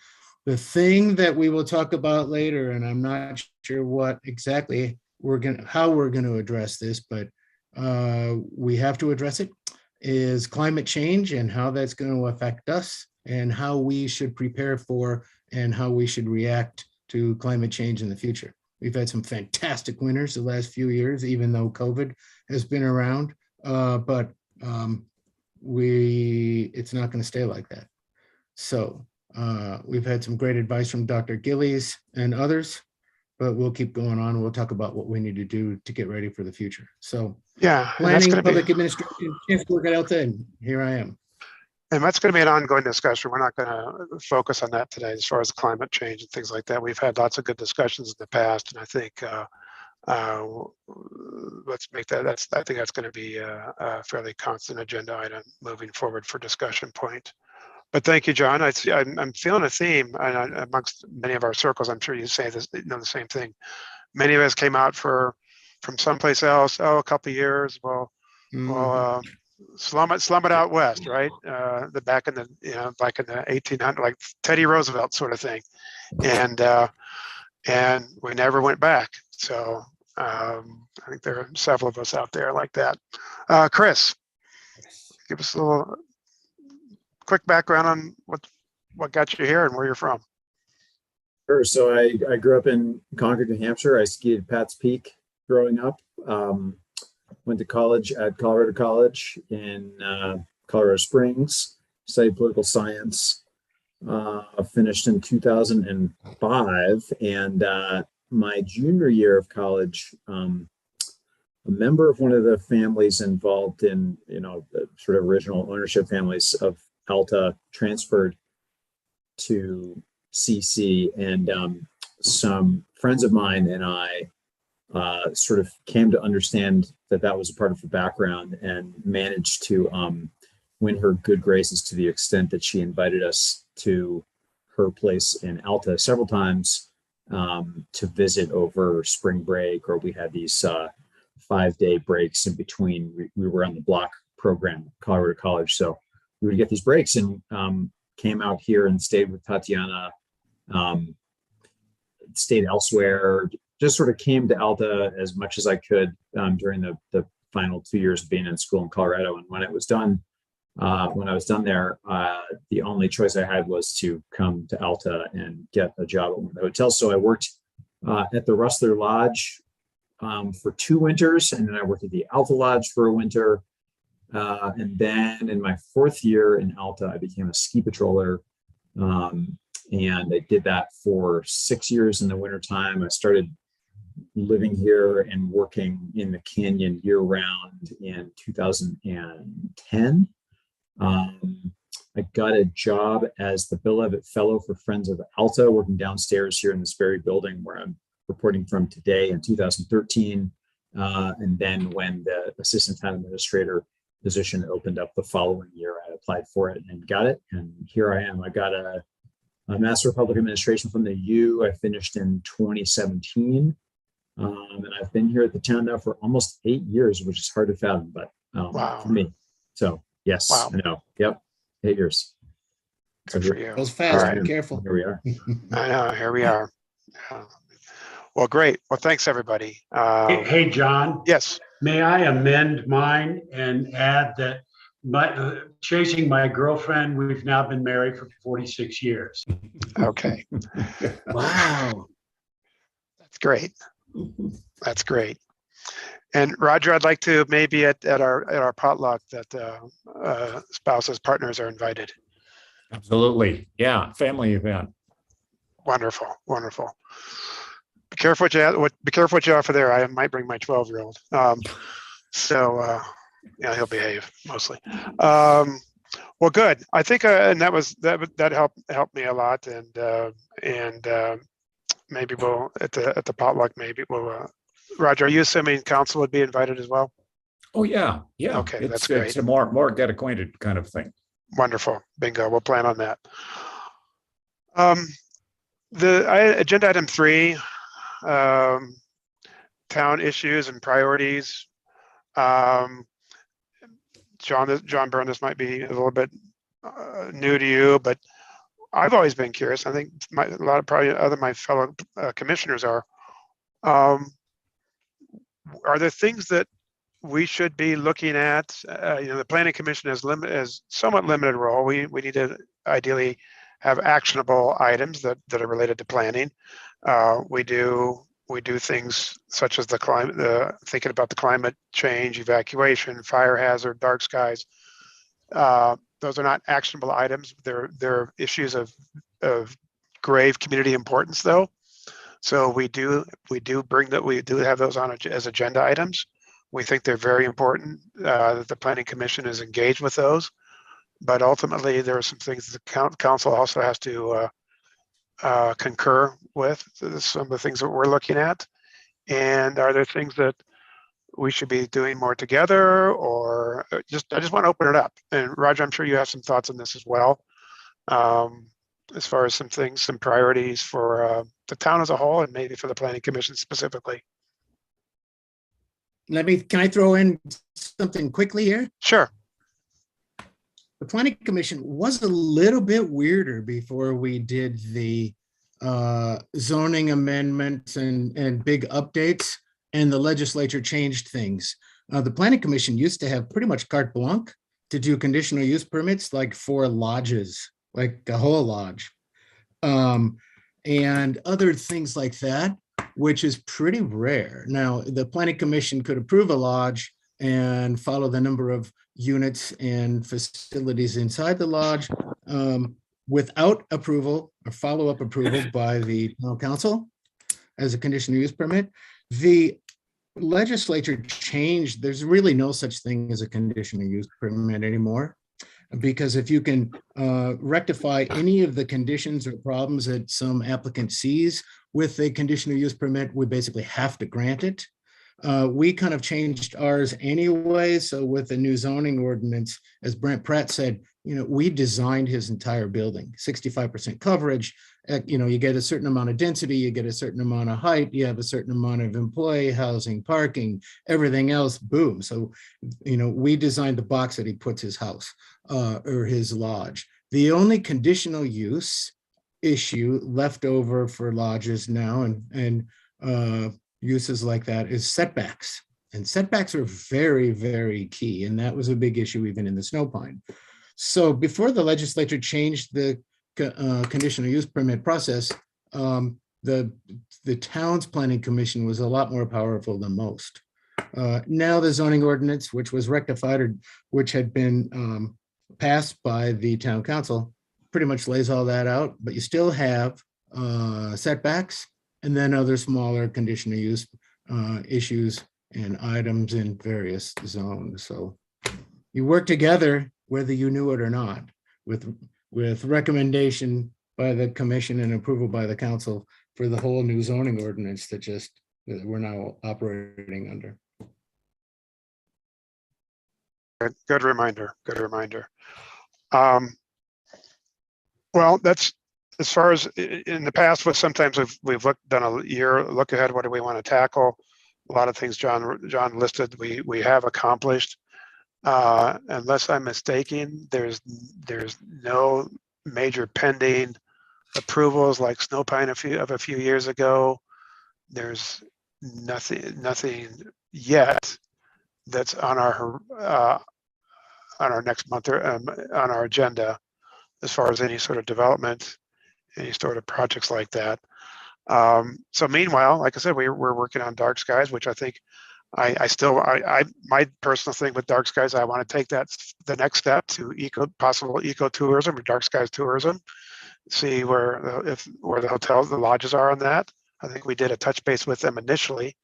Speaker 6: The thing that we will talk about later, and I'm not sure what exactly how we're going to address this, but we have to address it, is climate change and how that's going to affect us and how we should prepare for and how we should react to climate change in the future. We've had some fantastic winters the last few years, even though COVID has been around, but it's not going to stay like that. So we've had some great advice from Dr. Gillies and others, but we'll keep going on. We'll talk about what we need to do to get ready for the future. So
Speaker 1: Yeah.
Speaker 6: planning, public administration, chance to work it out, and here I am.
Speaker 1: And that's going to be an ongoing discussion. We're not going to focus on that today as far as climate change and things like that. We've had lots of good discussions in the past, and I think let's make that. I think that's going to be a fairly constant agenda item moving forward for discussion point. But thank you, John. I'm feeling a theme amongst many of our circles. I'm sure you say this, the same thing. Many of us came out from someplace else. A couple of years. Well, slum it out west, right? Back in the 1800s, like Teddy Roosevelt sort of thing, and we never went back. So I think there are several of us out there like that. Chris, give us a little quick background on what got you here and where you're from.
Speaker 7: Sure. So I grew up in Concord, New Hampshire. I skied at Pat's Peak growing up. Went to college at Colorado College in Colorado Springs, studied political science, finished in 2005. And my junior year of college, a member of one of the families involved in, the sort of original ownership families of Alta transferred to CC, and some friends of mine and I sort of came to understand that was a part of the background and managed to win her good graces to the extent that she invited us to her place in Alta several times to visit over spring break, or we had these 5-day breaks in between. We were on the block program at Colorado College, so we would get these breaks and came out here and stayed with Tatiana, stayed elsewhere, just sort of came to Alta as much as I could during the final 2 years of being in school in Colorado. And when I was done there, the only choice I had was to come to Alta and get a job at one of the hotels. So I worked at the Rustler Lodge for 2 winters, and then I worked at the Alta Lodge for a winter. And then in my 4th year in Alta, I became a ski patroller. And I did that for 6 years in the wintertime. I started living here and working in the canyon year round in 2010. I got a job as the Bill Levitt Fellow for Friends of Alta, working downstairs here in this very building where I'm reporting from today in 2013. And then when the assistant town administrator position opened up the following year, I applied for it and got it. And here I am. I got a Master of Public Administration from the U. I finished in 2017. And I've been here at the town now for almost 8 years, which is hard to fathom, but
Speaker 1: Wow.
Speaker 7: for me. So yes,
Speaker 1: Wow.
Speaker 7: I know. Yep. 8 years.
Speaker 1: Good for you.
Speaker 6: Goes fast,
Speaker 1: All right.
Speaker 6: be careful.
Speaker 7: Here we are.
Speaker 1: I know, here we are. Yeah. Well, great. Well, thanks, everybody.
Speaker 4: Hey, John,
Speaker 1: Yes,
Speaker 4: may I amend mine and add that chasing my girlfriend, we've now been married for 46 years.
Speaker 1: okay,
Speaker 6: Wow.
Speaker 1: that's great. That's great. And Roger, I'd like to maybe at our potluck that spouses, partners are invited.
Speaker 3: Absolutely. Yeah, family event.
Speaker 1: Wonderful, wonderful. Be careful what you offer there. I might bring my 12-year-old. So yeah, he'll behave mostly. Well, good. I think and that helped me a lot. And maybe we'll at the potluck. Maybe we'll. Roger, are you assuming council would be invited as well?
Speaker 3: Oh, yeah. Yeah.
Speaker 1: Okay, that's
Speaker 3: It's
Speaker 1: great.
Speaker 3: a more get acquainted kind of thing.
Speaker 1: Wonderful. Bingo. We'll plan on that. Agenda item 3, town issues and priorities. John Byrne, this might be a little bit new to you, but I've always been curious. I think a lot of probably other my fellow commissioners are. Are there things that we should be looking at? The Planning Commission has somewhat limited role. We need to ideally have actionable items that are related to planning. We do things such as the climate, thinking about the climate change, evacuation, fire hazard, dark skies. Those are not actionable items. They're issues of grave community importance, though. So we do have those on as agenda items. We think they're very important. That the Planning Commission is engaged with those, but ultimately there are some things that the council also has to concur with. Some of the things that we're looking at. And are there things that we should be doing more together, or I just want to open it up. And Roger, I'm sure you have some thoughts on this as well. As far as some priorities for the town as a whole, and maybe for the Planning Commission specifically.
Speaker 6: Can I throw in something quickly here?
Speaker 1: Sure.
Speaker 6: The Planning Commission was a little bit weirder before we did the zoning amendments and big updates, and the legislature changed things. The Planning Commission used to have pretty much carte blanche to do conditional use permits, like for lodges, like a whole lodge, and other things like that, which is pretty rare. Now, the Planning Commission could approve a lodge and follow the number of units and facilities inside the lodge without approval or follow-up approval by the town council as a conditional use permit. The legislature changed. There's really no such thing as a conditional use permit anymore, because if you can rectify any of the conditions or problems that some applicant sees with a conditional use permit, we basically have to grant it. We kind of changed ours anyway. So with the new zoning ordinance, as Brent Pratt said, we designed his entire building, 65% coverage. You get a certain amount of density, you get a certain amount of height, you have a certain amount of employee housing, parking, everything else, boom. So, we designed the box that he puts his house or his lodge. The only conditional use issue left over for lodges now and uses like that is setbacks. And setbacks are very, very key. And that was a big issue even in the Snow Pine. So before the legislature changed the conditional use permit process, the town's planning commission was a lot more powerful than most. Now the zoning ordinance, which was rectified or which had been passed by the town council, pretty much lays all that out, but you still have setbacks and then other smaller conditional use issues and items in various zones. So you work together, whether you knew it or not, with recommendation by the commission and approval by the council for the whole new zoning ordinance that we're now operating under.
Speaker 1: Good reminder. Good reminder. Well, that's as far as in the past. What sometimes we've done a year look ahead. What do we want to tackle? A lot of things John listed. We have accomplished. Unless I'm mistaken, there's no major pending approvals like Snow Pine a few years ago. There's nothing yet that's on our next month or on our agenda as far as any sort of development, any sort of projects like that. So meanwhile, like I said, we're working on dark skies, which I think my personal thing with dark skies, I want to take that the next step to possible ecotourism or dark skies tourism. See where the hotels, the lodges are on that. I think we did a touch base with them initially.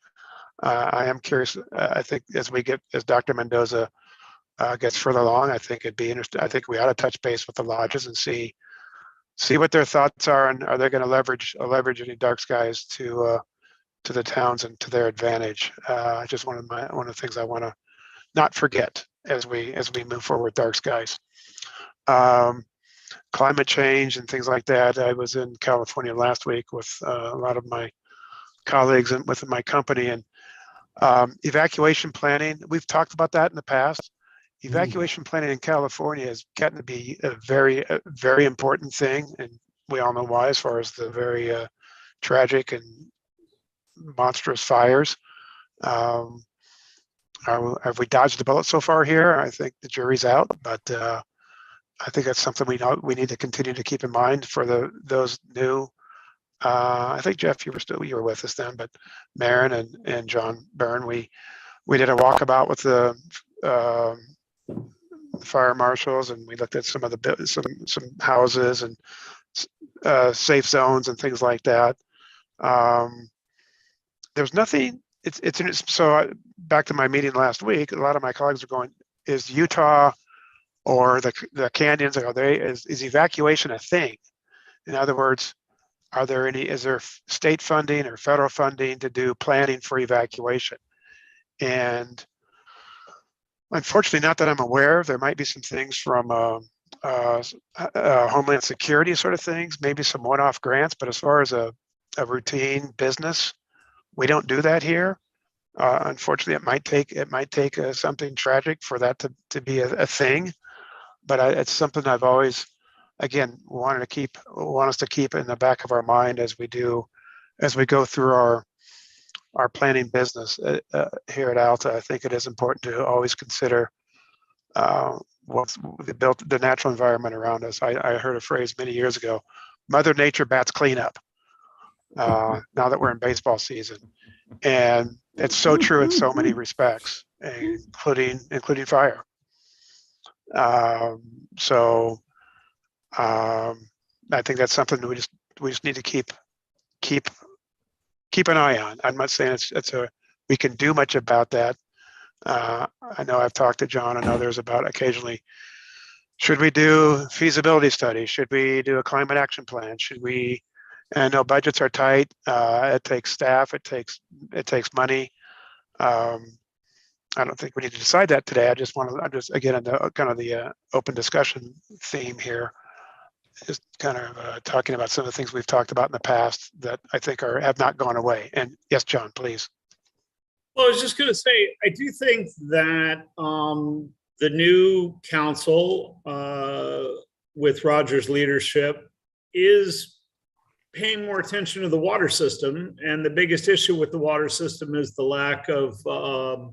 Speaker 1: I am curious. I think as Dr. Mendoza gets further along, I think it'd be interesting. I think we ought to touch base with the lodges and see what their thoughts are, and are they going to leverage any dark skies to the towns and to their advantage. Just one of the things I want to not forget as we move forward with dark skies. Climate change and things like that. I was in California last week with a lot of my colleagues and with my company, and evacuation planning. We've talked about that in the past. Evacuation planning in California has gotten to be a very important thing, and we all know why, as far as the very tragic and monstrous fires. Have we dodged the bullet so far here? I think the jury's out, but I think that's something we need to continue to keep in mind for those new. I think Jeff, you were with us then, but Maren and John Byrne, we did a walkabout with the fire marshals, and we looked at some houses and safe zones and things like that. There's nothing. So back to my meeting last week. A lot of my colleagues are going, is Utah or the canyons, is evacuation a thing? In other words, is there state funding or federal funding to do planning for evacuation? And unfortunately, not that I'm aware of. There might be some things from Homeland Security sort of things, maybe some one-off grants, but as far as a routine business, we don't do that here. Unfortunately, it might take something tragic for that to be a thing, but it's something I've always, again, want us to keep in the back of our mind as we go through our planning business here at Alta. I think it is important to always consider what's the natural environment around us. I heard a phrase many years ago: Mother Nature bats cleanup. Now that we're in baseball season, and it's so true in so many respects, including fire. So I think that's something we just need to keep an eye on. I'm not saying we can do much about that. I know I've talked to John and others about occasionally, should we do feasibility studies? Should we do a climate action plan? And I know budgets are tight. It takes staff. It takes money. I don't think we need to decide that today. I'm just again in the kind of the open discussion theme here, just kind of talking about some of the things we've talked about in the past that I think have not gone away. And yes, John, please.
Speaker 2: Well, I was just going to say, I do think that the new council with Roger's leadership is paying more attention to the water system. And the biggest issue with the water system is the lack of
Speaker 3: Fire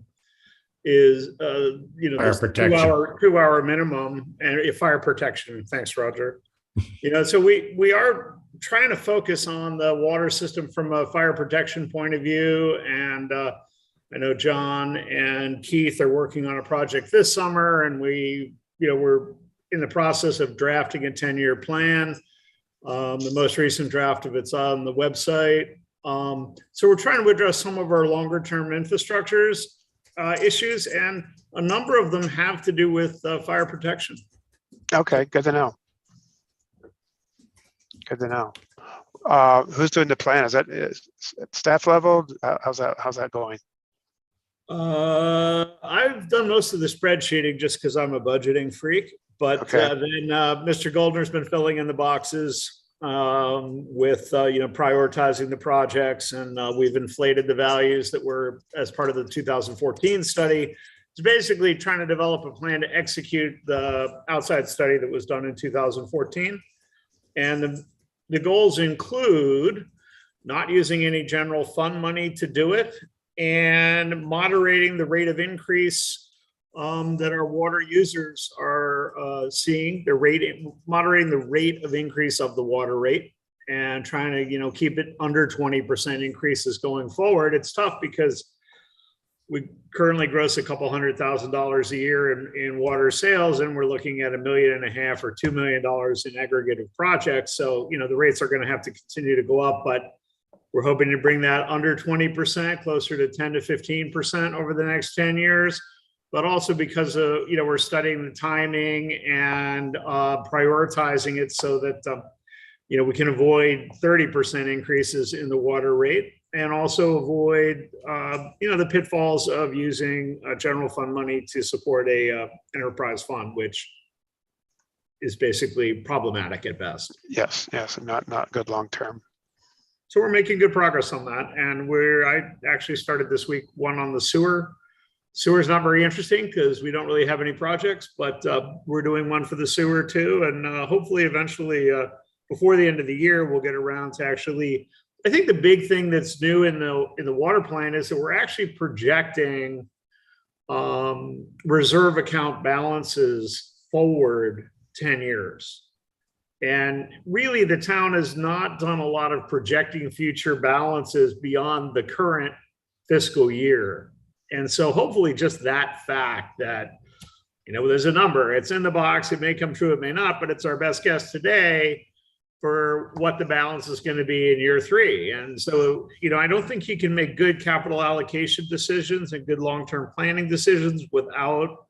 Speaker 3: protection.
Speaker 2: 2 hour minimum and fire protection. Thanks, Roger. So we are trying to focus on the water system from a fire protection point of view. And I know John and Keith are working on a project this summer, and we're in the process of drafting a 10-year plan. The most recent draft of it's on the website. So we're trying to address some of our longer term infrastructures issues, and a number of them have to do with fire protection.
Speaker 1: Okay, good to know. Good to know. Who's doing the plan? Is that staff level? How's that going?
Speaker 2: I've done most of the spreadsheeting just because I'm a budgeting freak, but
Speaker 1: Okay.
Speaker 2: then Mr. Goldner's been filling in the boxes with prioritizing the projects, and we've inflated the values that were as part of the 2014 study. It's basically trying to develop a plan to execute the outside study that was done in 2014. And the goals include not using any general fund money to do it, and moderating the rate of increase that our water users are seeing. Moderating the rate of increase of the water rate, and trying to keep it under 20% increases going forward. It's tough because we currently gross a couple $100,000 a year in water sales, and we're looking at $1.5 million or $2 million in aggregate of projects. So the rates are going to have to continue to go up, but we're hoping to bring that under 20%, closer to 10 to 15% over the next 10 years. But also because we're studying the timing and prioritizing it so that we can avoid 30% increases in the water rate, and also avoid the pitfalls of using general fund money to support a enterprise fund, which is basically problematic at best.
Speaker 1: Yes, and not good long term.
Speaker 2: So we're making good progress on that, and I actually started this week one on the sewer. Sewer is not very interesting because we don't really have any projects, but we're doing one for the sewer too, and hopefully eventually before the end of the year we'll get around to actually. I think the big thing that's new in the water plan is that we're actually projecting reserve account balances forward 10 years. And really, the town has not done a lot of projecting future balances beyond the current fiscal year. And so hopefully just that fact that, there's a number, it's in the box, it may come true, it may not, but it's our best guess today for what the balance is going to be in year 3. And so, I don't think you can make good capital allocation decisions and good long-term planning decisions without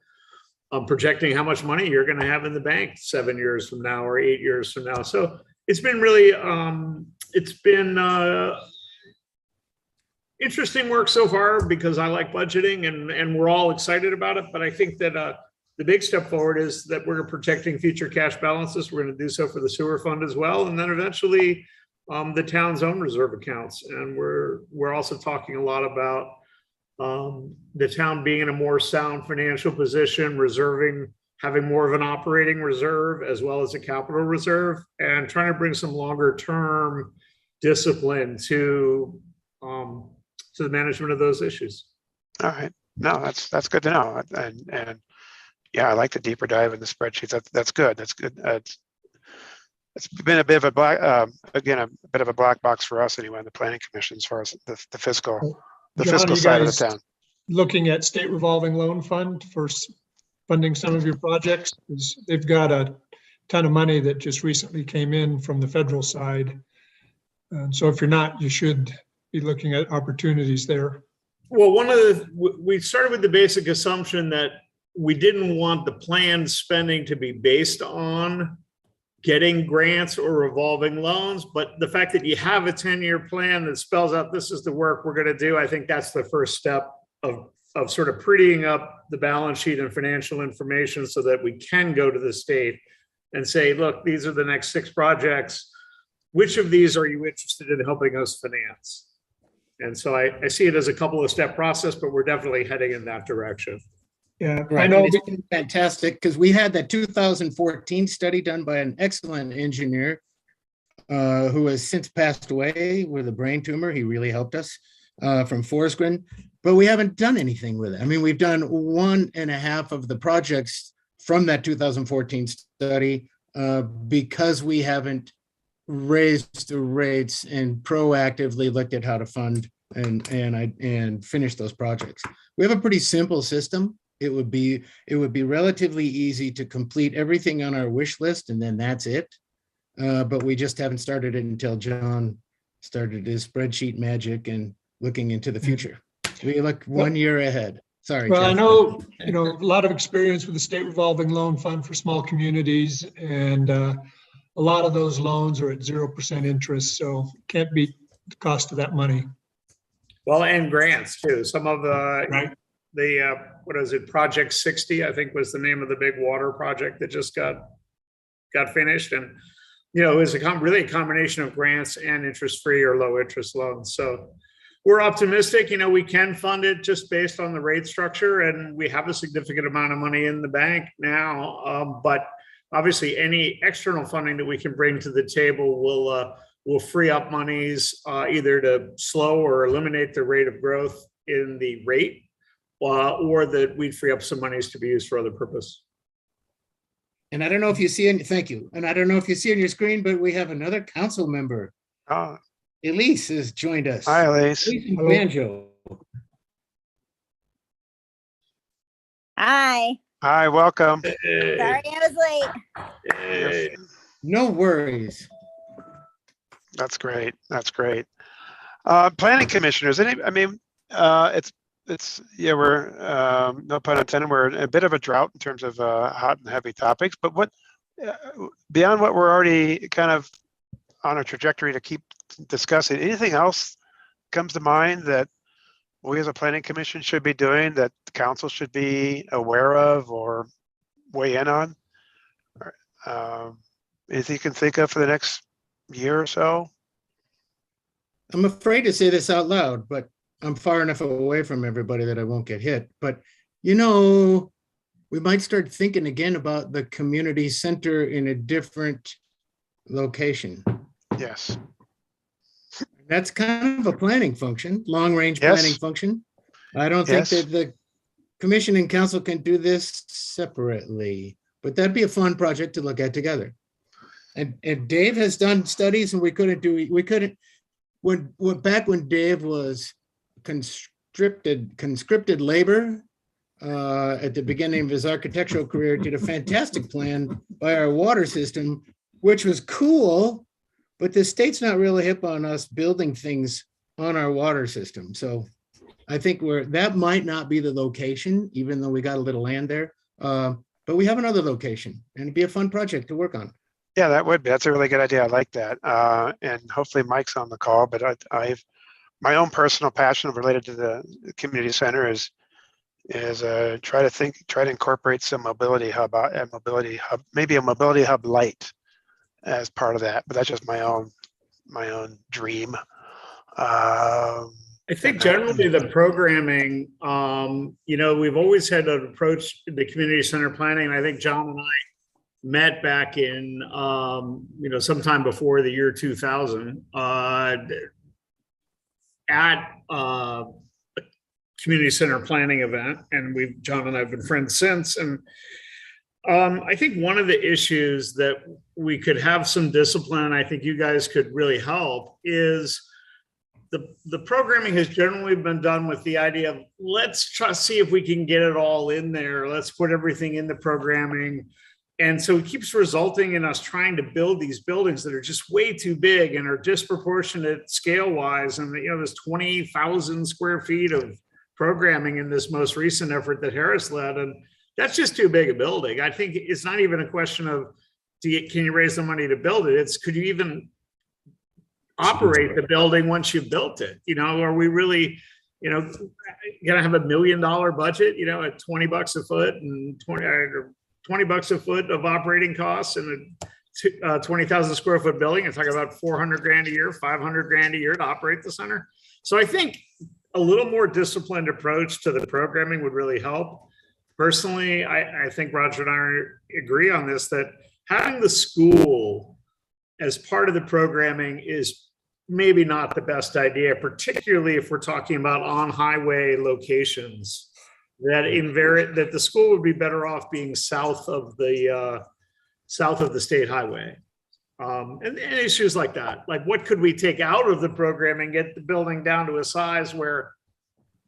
Speaker 2: projecting how much money you're going to have in the bank 7 years from now or 8 years from now. So it's been really, interesting work so far because I like budgeting and we're all excited about it. But I think that the big step forward is that we're protecting future cash balances. We're going to do so for the sewer fund as well. And then eventually the town's own reserve accounts. And we're also talking a lot about the town being in a more sound financial position, having more of an operating reserve as well as a capital reserve, and trying to bring some longer term discipline to the management of those issues.
Speaker 1: All right, no, that's good to know, and yeah, I like the deeper dive in the spreadsheets. That's good. That's good. It's been a bit of a black box for us anyway in the planning commission as far as the fiscal. The
Speaker 9: John,
Speaker 1: fiscal
Speaker 9: you
Speaker 1: side of the
Speaker 9: guys
Speaker 1: town.
Speaker 9: Looking at state revolving loan fund for funding some of your projects, they've got a ton of money that just recently came in from the federal side. And so if you're not, you should be looking at opportunities there.
Speaker 2: Well, we started with the basic assumption that we didn't want the planned spending to be based on getting grants or revolving loans, but the fact that you have a 10-year plan that spells out this is the work we're going to do, I think that's the first step of sort of prettying up the balance sheet and financial information so that we can go to the state and say, look, these are the next 6 projects. Which of these are you interested in helping us finance? And so I see it as a couple of step process, but we're definitely heading in that direction.
Speaker 9: Yeah, I
Speaker 6: Right,
Speaker 9: know.
Speaker 6: and it's been fantastic because we had that 2014 study done by an excellent engineer who has since passed away with a brain tumor. He really helped us from Forest Grin, but we haven't done anything with it. I mean, we've done 1.5 of the projects from that 2014 study because we haven't raised the rates and proactively looked at how to fund and finish those projects. We have a pretty simple system. It would be relatively easy to complete everything on our wish list, and then that's it. But we just haven't started it until John started his spreadsheet magic and looking into the future. We look 1 year ahead. Sorry.
Speaker 9: Well, I
Speaker 6: Jeff.
Speaker 9: know, a lot of experience with the state revolving loan fund for small communities, and a lot of those loans are at 0% interest, so can't beat the cost of that money.
Speaker 2: Well, and grants too. Some of
Speaker 9: Right.
Speaker 2: what is it? Project 60, I think was the name of the big water project that just got finished. And, it was really a combination of grants and interest-free or low-interest loans. So we're optimistic, we can fund it just based on the rate structure, and we have a significant amount of money in the bank now. But obviously, any external funding that we can bring to the table will free up monies either to slow or eliminate the rate of growth in the rate, or that we'd free up some monies to be used for other purpose.
Speaker 6: And I don't know if you see, thank you. And I don't know if you see on your screen, but we have another council member.
Speaker 1: Oh,
Speaker 6: Elise has joined us.
Speaker 1: hi, Elise.
Speaker 6: Elise and Banjo.
Speaker 10: Hi.
Speaker 1: Hi, welcome.
Speaker 10: Sorry I was late.
Speaker 6: No worries.
Speaker 1: That's great. That's great. Planning commissioners, we're, no pun intended, we're in a bit of a drought in terms of hot and heavy topics, but what, beyond what we're already kind of on a trajectory to keep discussing, anything else comes to mind that we as a planning commission should be doing, that the council should be aware of or weigh in on? Anything you can think of for the next year or so?
Speaker 6: I'm afraid to say this out loud, but I'm far enough away from everybody that I won't get hit. But, we might start thinking again about the community center in a different location.
Speaker 1: Yes.
Speaker 6: That's kind of a planning function, long-range
Speaker 1: Yes.
Speaker 6: planning function. I don't think
Speaker 1: Yes.
Speaker 6: that the commission and council can do this separately, but that'd be a fun project to look at together. And Dave has done studies, and back when Dave was conscripted labor at the beginning of his architectural career, did a fantastic plan by our water system, which was cool, but the state's not really hip on us building things on our water system. So I think that might not be the location, even though we got a little land there. But we have another location, and it'd be a fun project to work on.
Speaker 1: Yeah, that would be. That's a really good idea. I like that. And hopefully Mike's on the call, but I've my own personal passion related to the community center is try to incorporate some mobility hub, maybe a mobility hub light as part of that, but that's just my own dream.
Speaker 2: I think generally the programming, we've always had an approach to the community center planning. And I think John and I met back in, sometime before the year 2000 at a community center planning event. And John and I have been friends since. And I think one of the issues that we could have some discipline, I think you guys could really help, is the programming has generally been done with the idea of let's try to see if we can get it all in there. Let's put everything in the programming. And so it keeps resulting in us trying to build these buildings that are just way too big and are disproportionate scale wise. And there's 20,000 square feet of programming in this most recent effort that Harris led. And that's just too big a building. I think it's not even a question of can you raise the money to build it? It's could you even operate the building once you've built it? Are we really you know, you're gonna have $1 million budget, you know, at $20 a foot and 20 bucks a foot of operating costs and a 20,000 square foot building, and talking about 400 grand a year, 500 grand a year to operate the center. So I think a little more disciplined approach to the programming would really help. Personally, I think Roger and I agree on this, that having the school as part of the programming is maybe not the best idea, particularly if we're talking about on highway locations. That the school would be better off being south of the state highway. And issues like that, like what could we take out of the program and get the building down to a size where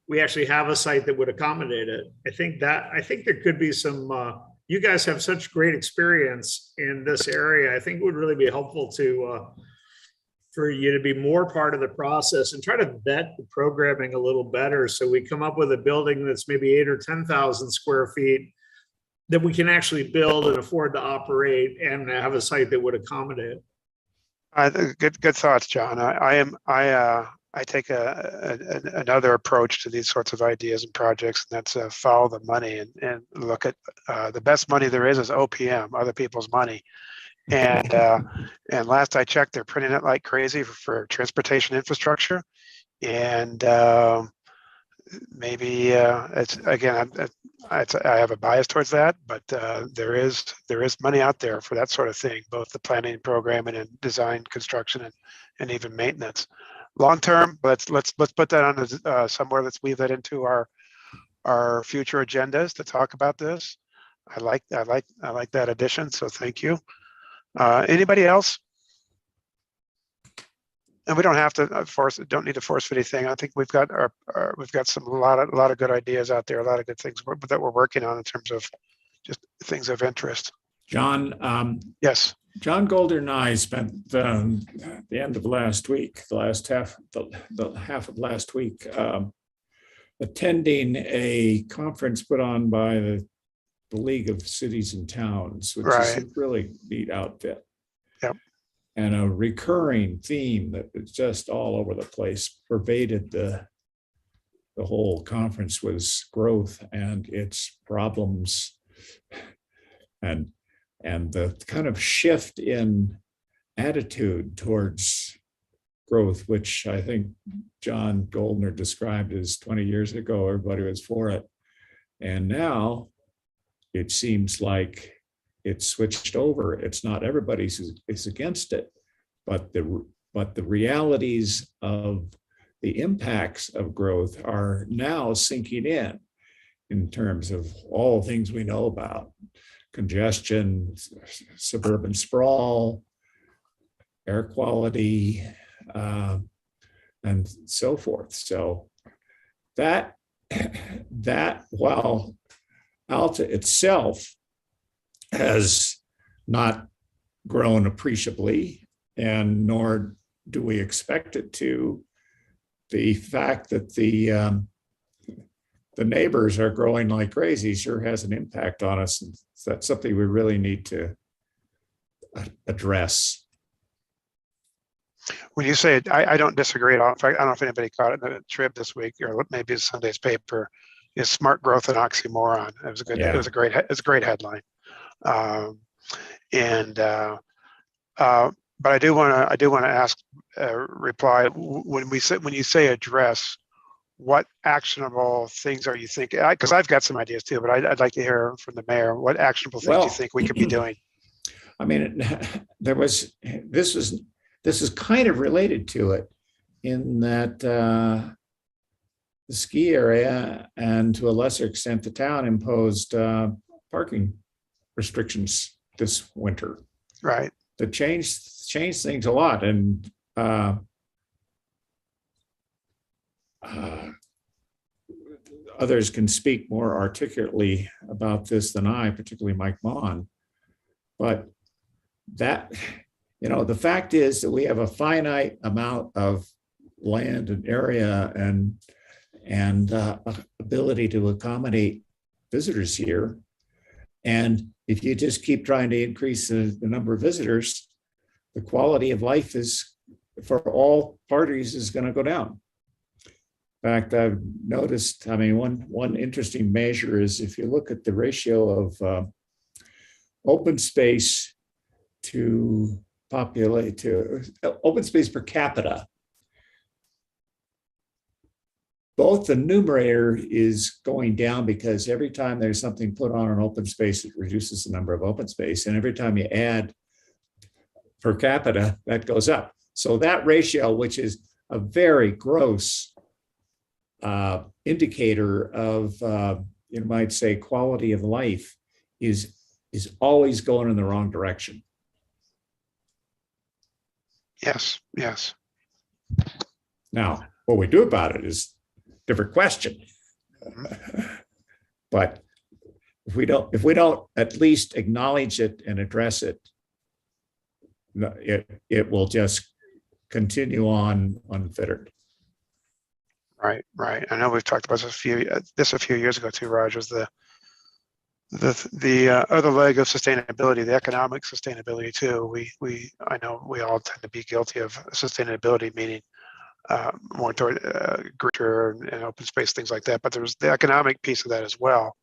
Speaker 2: we actually have a site that would accommodate it. I think there could be some, you guys have such great experience in this area. I think it would really be helpful for you to be more part of the process and try to vet the programming a little better. So we come up with a building that's maybe 8,000 or 10,000 square feet that we can actually build and afford to operate and have a site that would accommodate.
Speaker 1: Good thoughts, John. I take another approach to these sorts of ideas and projects, and that's follow the money and look at the best money there is OPM, other people's money. And last I checked, they're printing it like crazy for transportation infrastructure. And maybe it's again, I have a bias towards that, but there is money out there for that sort of thing, both the planning, programming, and design, construction, and even maintenance. Long term, let's put that on somewhere. Let's weave that into our future agendas to talk about this. I like that addition. So thank you. Anybody else? And we don't have to don't need to force fit anything. I think we've got a lot of good ideas out there, a lot of good things that we're working on in terms of just things of interest.
Speaker 3: John,
Speaker 1: yes.
Speaker 3: John Golder and I spent the end of last week, the half of last week, attending a conference put on by the League of Cities and Towns, which is a really neat outfit.
Speaker 1: Yep.
Speaker 3: And a recurring theme that was just all over the place, pervaded the whole conference, was growth and its problems, and the kind of shift in attitude towards growth, which I think John Goldner described as 20 years ago, everybody was for it. And now it seems like it's switched over. It's not everybody is against it, but the realities of the impacts of growth are now sinking in terms of all things we know about: congestion, suburban sprawl, air quality, and so forth. So that while Alta itself has not grown appreciably, and nor do we expect it to, the fact that the neighbors are growing like crazy sure has an impact on us. And that's something we really need to address.
Speaker 1: When you say it, I don't disagree at all. In fact, I don't know if anybody caught it in the Trib this week, or maybe it's Sunday's paper. Is smart growth an oxymoron? It was a good. Yeah. It was a great headline. But I do want to ask, reply, when you say address, what actionable things are you thinking? Because I've got some ideas too, but I'd like to hear from the mayor. What actionable things do you think we could be doing?
Speaker 3: I mean, this is kind of related to it, in that the ski area, and to a lesser extent the town, imposed parking restrictions this winter.
Speaker 1: Right.
Speaker 3: That changed things a lot, and others can speak more articulately about this than I, particularly Mike Mon. But that, the fact is that we have a finite amount of land and area and ability to accommodate visitors here. And if you just keep trying to increase the number of visitors, the quality of life is, for all parties, is going to go down. In fact, I've noticed, I mean, one interesting measure is if you look at the ratio of open space to populate to open space per capita, both the numerator is going down because every time there's something put on an open space, it reduces the number of open space. And every time you add per capita, that goes up. So that ratio, which is a very gross indicator of, you might say, quality of life, is always going in the wrong direction.
Speaker 1: Yes, yes.
Speaker 3: Now, what we do about it is a different question. But if we don't at least acknowledge it and address it, it will just continue on unfettered.
Speaker 1: Right, right. I know we've talked about this a few years ago too, Rogers. The other leg of sustainability, the economic sustainability too. I know we all tend to be guilty of sustainability, meaning more toward greener and open space, things like that. But there's the economic piece of that as well.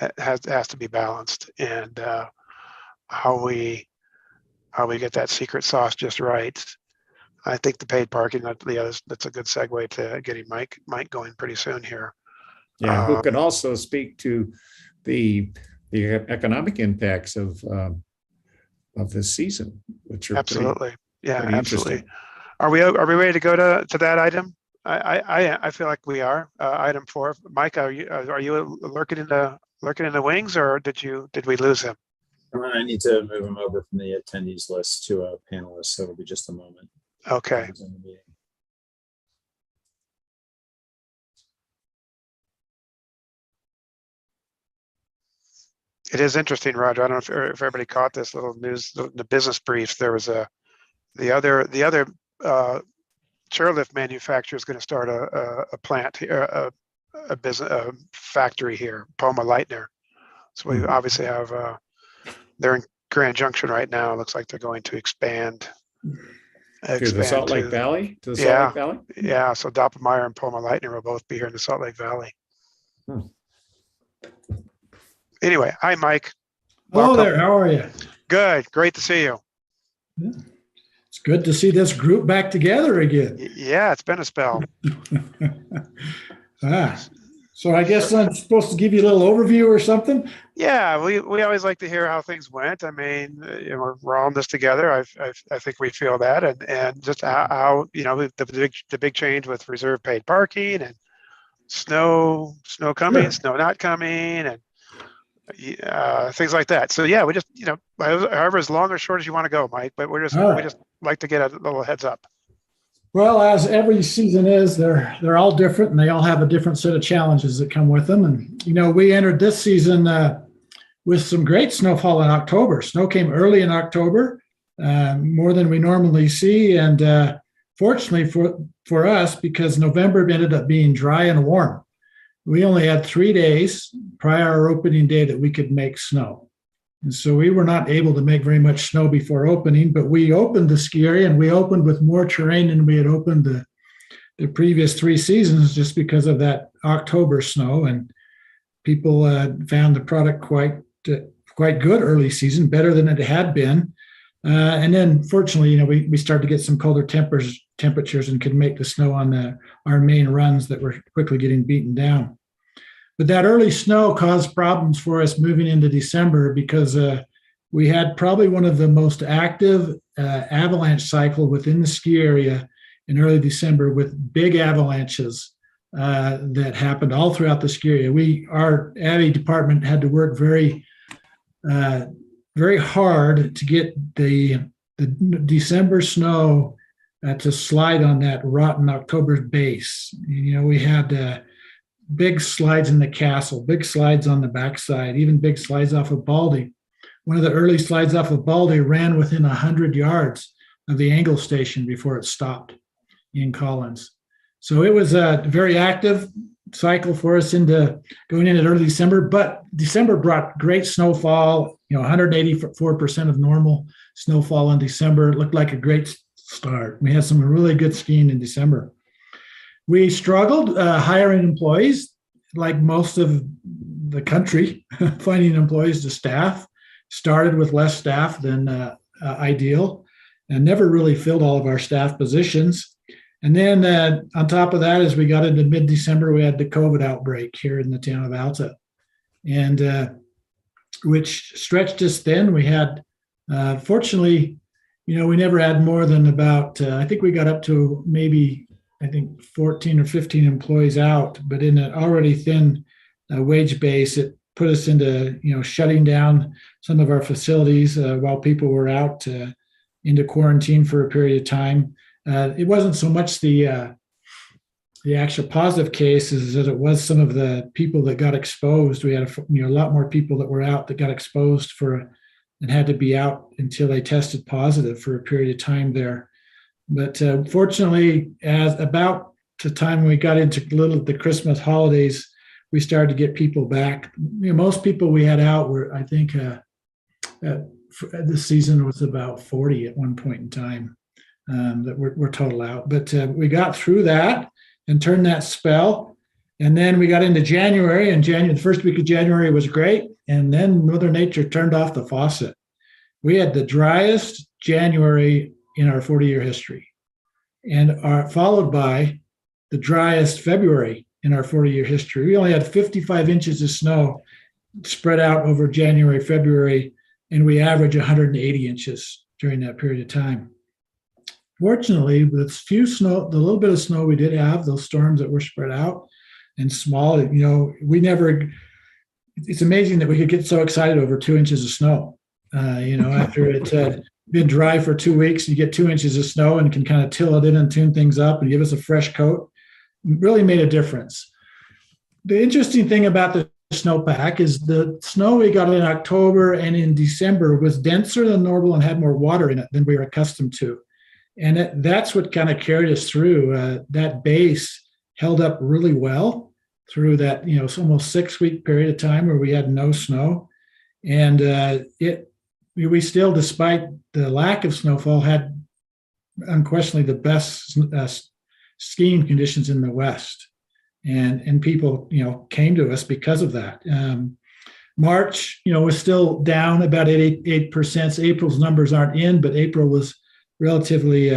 Speaker 1: It has to be balanced, and how we get that secret sauce just right. I think the paid parking, that's a good segue to getting Mike going pretty soon here.
Speaker 3: Yeah, who can also speak to the economic impacts of this season, which are
Speaker 1: absolutely,
Speaker 3: pretty
Speaker 1: absolutely. Are we ready to go to that item? I feel like we are. Item 4, Mike, are you lurking in the wings, or did we lose him?
Speaker 7: I need to move him over from the attendees list to a panelist, so it'll be just a moment.
Speaker 1: Okay. It is interesting, Roger. I don't know if everybody caught this little news, the business briefs. There was the other chairlift manufacturer is going to start a plant here, a business factory here, Poma Lightner. So we obviously have they're in Grand Junction right now. It looks like they're going to expand
Speaker 3: to the Salt Lake Valley. To the Salt Lake Valley.
Speaker 1: Yeah. So Doppelmayr and Poma Lightner will both be here in the Salt Lake Valley. Anyway, hi, Mike.
Speaker 11: Hello there. How are you?
Speaker 1: Good. Great to see you.
Speaker 11: Yeah. It's good to see this group back together again.
Speaker 1: Yeah, it's been a spell.
Speaker 11: So I guess I'm supposed to give you a little overview or something.
Speaker 1: Yeah, we always like to hear how things went. I mean, we're all in this together. I think we feel that, and just how the big change with reserve paid parking and snow coming,
Speaker 11: Sure.
Speaker 1: snow not coming, and things like that. So yeah, we just however as long or short as you want to go, Mike. But we just like to get a little heads up.
Speaker 11: Well, as every season is, they're all different, and they all have a different set of challenges that come with them. And we entered this season with some great snowfall in October. Snow came early in October, more than we normally see, and fortunately for us, because November ended up being dry and warm, we only had 3 days prior our opening day that we could make snow. And so we were not able to make very much snow before opening, but we opened the ski area, and we opened with more terrain than we had opened the previous 3 seasons, just because of that October snow. And people found the product quite good early season, better than it had been. And then fortunately, we started to get some colder temperatures and could make the snow on our main runs that were quickly getting beaten down. But that early snow caused problems for us moving into December, because we had probably one of the most active avalanche cycle within the ski area in early December, with big avalanches that happened all throughout the ski area. Our AVI department had to work very hard to get the December snow to slide on that rotten October base. We had big slides in the castle, big slides on the backside, even big slides off of Baldy. One of the early slides off of Baldy ran within 100 yards of the angle station before it stopped in Collins. So it was a very active cycle for us going into early December, but December brought great snowfall, 184% of normal snowfall in December. It looked like a great start. We had some really good skiing in December. We struggled hiring employees, like most of the country, finding employees to staff. Started with less staff than ideal, and never really filled all of our staff positions. And then on top of that, as we got into mid-December, we had the COVID outbreak here in the town of Alta, and which stretched us thin. We had, fortunately, we never had more than about, I think we got up to maybe, 14 or 15 employees out, but in an already thin wage base, it put us into, shutting down some of our facilities while people were out into quarantine for a period of time. It wasn't so much the actual positive cases as it was some of the people that got exposed. We had a lot more people that were out that got exposed and had to be out until they tested positive for a period of time there. But fortunately, as about the time we got into the Christmas holidays, we started to get people back. Most people we had out were, I think, this season was about 40 at one point in time that were total out. But we got through that and turned that spell. And then we got into January, and the first week of January was great. And then Mother Nature turned off the faucet. We had the driest January in our 40-year history, and followed by the driest February in our 40-year history. We only had 55 inches of snow spread out over January, February, and we average 180 inches during that period of time. Fortunately, with the little bit of snow we did have, those storms that were spread out and small, it's amazing that we could get so excited over 2 inches of snow. After it had been dry for 2 weeks, you get 2 inches of snow and can kind of till it in and tune things up and give us a fresh coat. It really made a difference. The interesting thing about the snowpack is the snow we got in October and in December was denser than normal and had more water in it than we were accustomed to. And that's what kind of carried us through. That base held up really well through that, almost 6-week period of time where we had no snow. And we still, despite the lack of snowfall, had unquestionably the best skiing conditions in the West. And people, came to us because of that. March, was still down about 8%. April's numbers aren't in, but April was relatively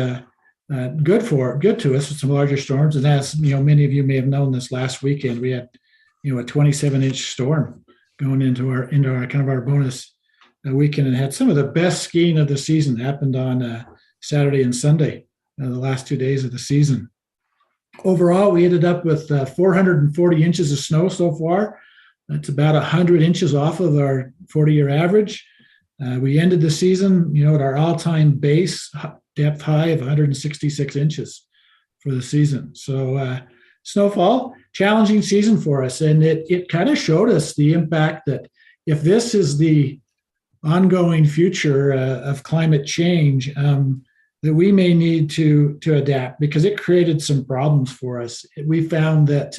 Speaker 11: good to us with some larger storms. And as many of you may have known, this last weekend we had a 27-inch storm going into our kind of our bonus weekend, and had some of the best skiing of the season happened on Saturday and Sunday, the last 2 days of the season. Overall, we ended up with 440 inches of snow so far. That's about 100 inches off of our 40-year average. We ended the season, at our all-time base depth high of 166 inches for the season. So snowfall, challenging season for us. And it kind of showed us the impact that if this is the ongoing future of climate change, that we may need to adapt, because it created some problems for us. We found that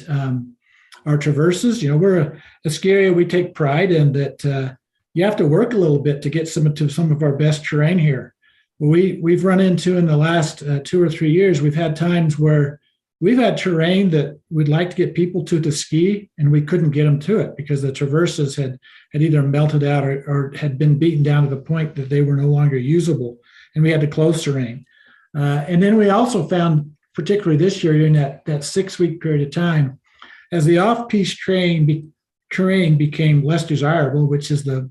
Speaker 11: our traverses, we're a ski area, we take pride in that you have to work a little bit to get some of our best terrain here. We've run into, in the last 2 or 3 years, we've had times where we've had terrain that we'd like to get people to ski, and we couldn't get them to it because the traverses had either melted out or had been beaten down to the point that they were no longer usable, and we had to close terrain. And then we also found, particularly this year, during that 6-week period of time, as the off-piste terrain became less desirable, which is the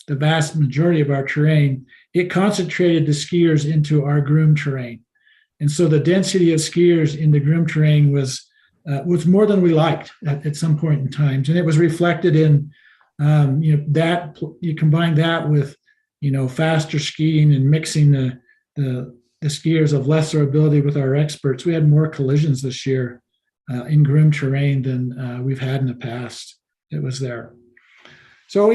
Speaker 11: vast majority of our terrain, it concentrated the skiers into our groomed terrain. And so the density of skiers in the groomed terrain was more than we liked at some point in times. And it was reflected in, that you combine that with, faster skiing and mixing the skiers of lesser ability with our experts. We had more collisions this year in groomed terrain than we've had in the past. It was there. So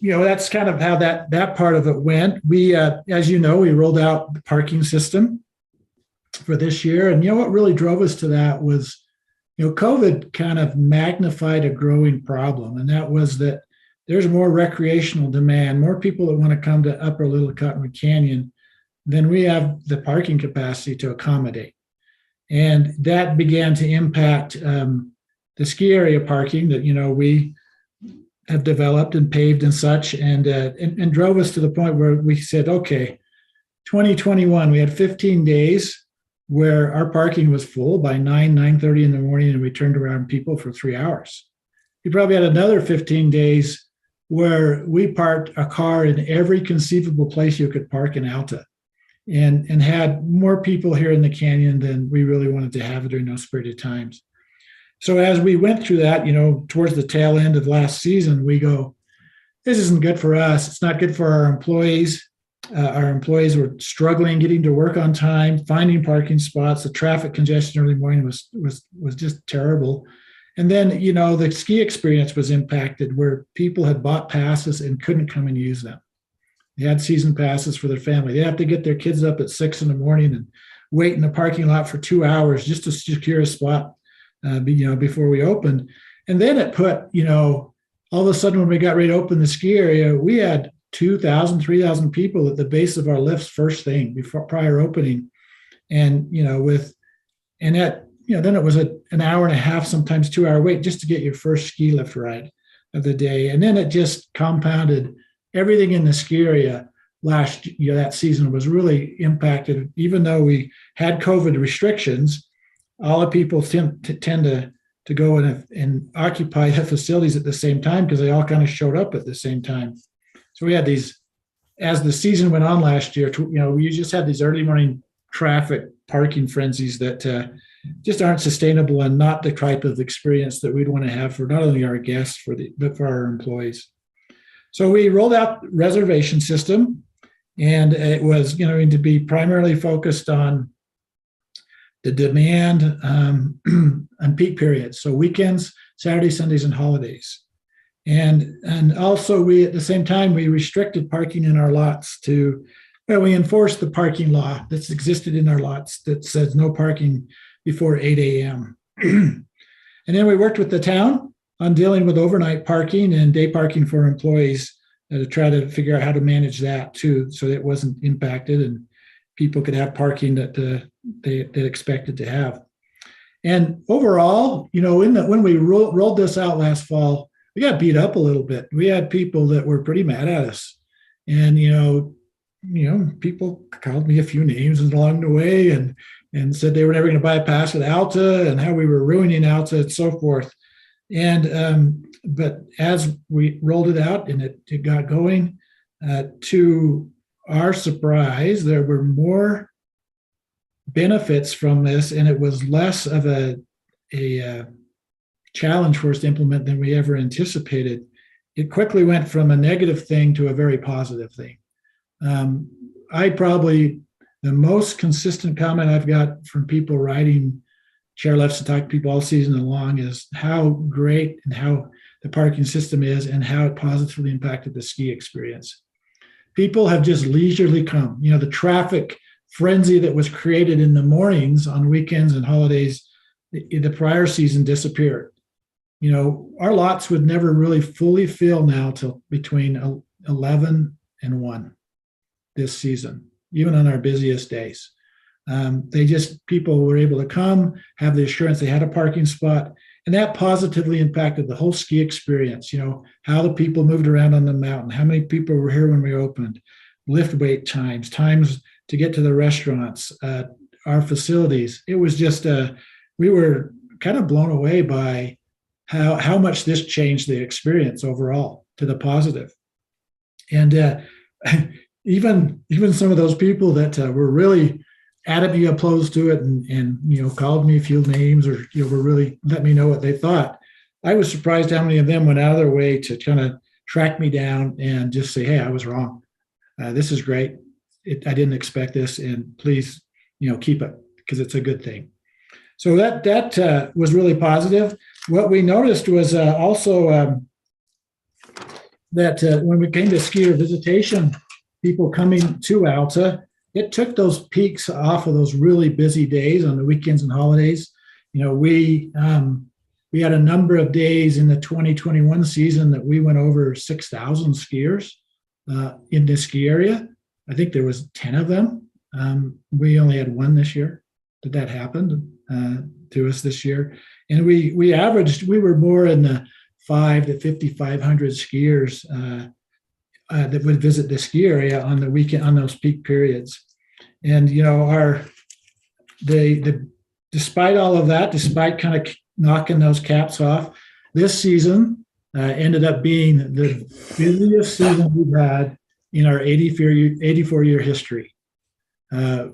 Speaker 11: that's kind of how that part of it went. We, as we rolled out the parking system for this year. And what really drove us to that was, COVID kind of magnified a growing problem. And that was that there's more recreational demand, more people that want to come to Upper Little Cottonwood Canyon than we have the parking capacity to accommodate. And that began to impact the ski area parking that, we have developed and paved and such, and drove us to the point where we said, okay, 2021, we had 15 days where our parking was full by 9:30 in the morning, and we turned around people for 3 hours. You probably had another 15 days where we parked a car in every conceivable place you could park in Alta, and had more people here in the canyon than we really wanted to have during those period of times. So as we went through that, towards the tail end of last season, we go, this isn't good for us. It's not good for our employees. Our employees were struggling getting to work on time, finding parking spots. The traffic congestion early morning was just terrible. And then, the ski experience was impacted where people had bought passes and couldn't come and use them. They had season passes for their family. They have to get their kids up at 6 a.m. and wait in the parking lot for 2 hours just to secure a spot, before we opened. And then it put, all of a sudden when we got ready to open the ski area, we had 2,000, 3,000 people at the base of our lifts first thing prior opening. And, then it was an hour and a half, sometimes 2 hour wait just to get your first ski lift ride of the day. And then it just compounded. Everything in the ski area that season was really impacted. Even though we had COVID restrictions, all the people tend to go and occupy the facilities at the same time because they all kind of showed up at the same time. So we had these, as the season went on last year, we just had these early morning traffic parking frenzies that just aren't sustainable and not the type of experience that we'd want to have for not only our guests, but for our employees. So we rolled out reservation system, and it was going to be primarily focused on the demand on peak periods, so weekends, Saturdays, Sundays, and holidays. And also we, at the same time, we restricted parking in our lots we enforced the parking law that's existed in our lots that says no parking before 8 a.m. And then we worked with the town on dealing with overnight parking and day parking for employees to try to figure out how to manage that too, so that it wasn't impacted and people could have parking that they expected to have. And overall, when we rolled this out last fall, we got beat up a little bit. We had people that were pretty mad at us, and people called me a few names along the way and said they were never going to buy a pass at Alta and how we were ruining Alta and so forth. And but as we rolled it out and it got going, to our surprise, there were more benefits from this, and it was less of a challenge for us to implement than we ever anticipated. It quickly went from a negative thing to a very positive thing. The most consistent comment I've got from people riding chairlifts and talk to people all season long is how great and how the parking system is and how it positively impacted the ski experience. People have just leisurely come. The traffic frenzy that was created in the mornings on weekends and holidays, the prior season disappeared. Our lots would never really fully fill now till between 11 and 1 this season, even on our busiest days. People were able to come, have the assurance they had a parking spot, and that positively impacted the whole ski experience. How the people moved around on the mountain, how many people were here when we opened, lift wait times to get to the restaurants, our facilities. It was just, we were kind of blown away by how much this changed the experience overall to the positive. And even some of those people that were really adamantly opposed to it and called me a few names or were really letting me know what they thought. I was surprised how many of them went out of their way to kind of track me down and just say, hey, I was wrong. This is great. I didn't expect this, and please, keep it because it's a good thing. So that was really positive. What we noticed was also that when we came to skier visitation, people coming to Alta, it took those peaks off of those really busy days on the weekends and holidays. We had a number of days in the 2021 season that we went over 6,000 skiers in this ski area. I think there was 10 of them. We only had one this year that happened. to us this year. And we were more in the 5 to 5,500 skiers that would visit the ski area on the weekend, on those peak periods. And, despite all of that, despite kind of knocking those caps off, this season ended up being the busiest season we've had in our 84-year history. Our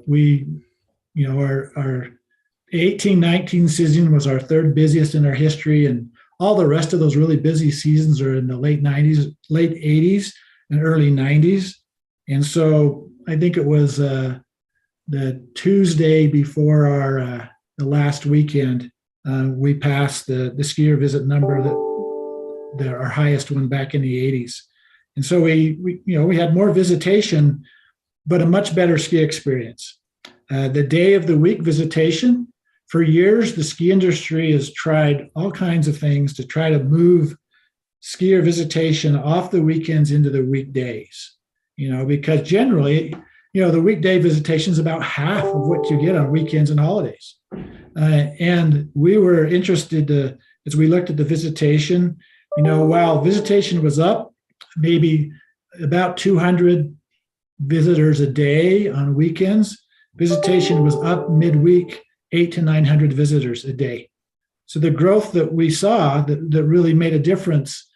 Speaker 11: 18-19 season was our third busiest in our history, and all the rest of those really busy seasons are in the late 80s and early 90s. And so I think it was the Tuesday before the last weekend, we passed the skier visit number that our highest one back in the 80s. And so we had more visitation, but a much better ski experience. The day of the week visitation, for years, the ski industry has tried all kinds of things to try to move skier visitation off the weekends into the weekdays, because generally, the weekday visitation is about half of what you get on weekends and holidays. And we were interested as we looked at the visitation, while visitation was up, maybe about 200 visitors a day on weekends, visitation was up midweek, 800 to 900 visitors a day. So the growth that we saw that really made a difference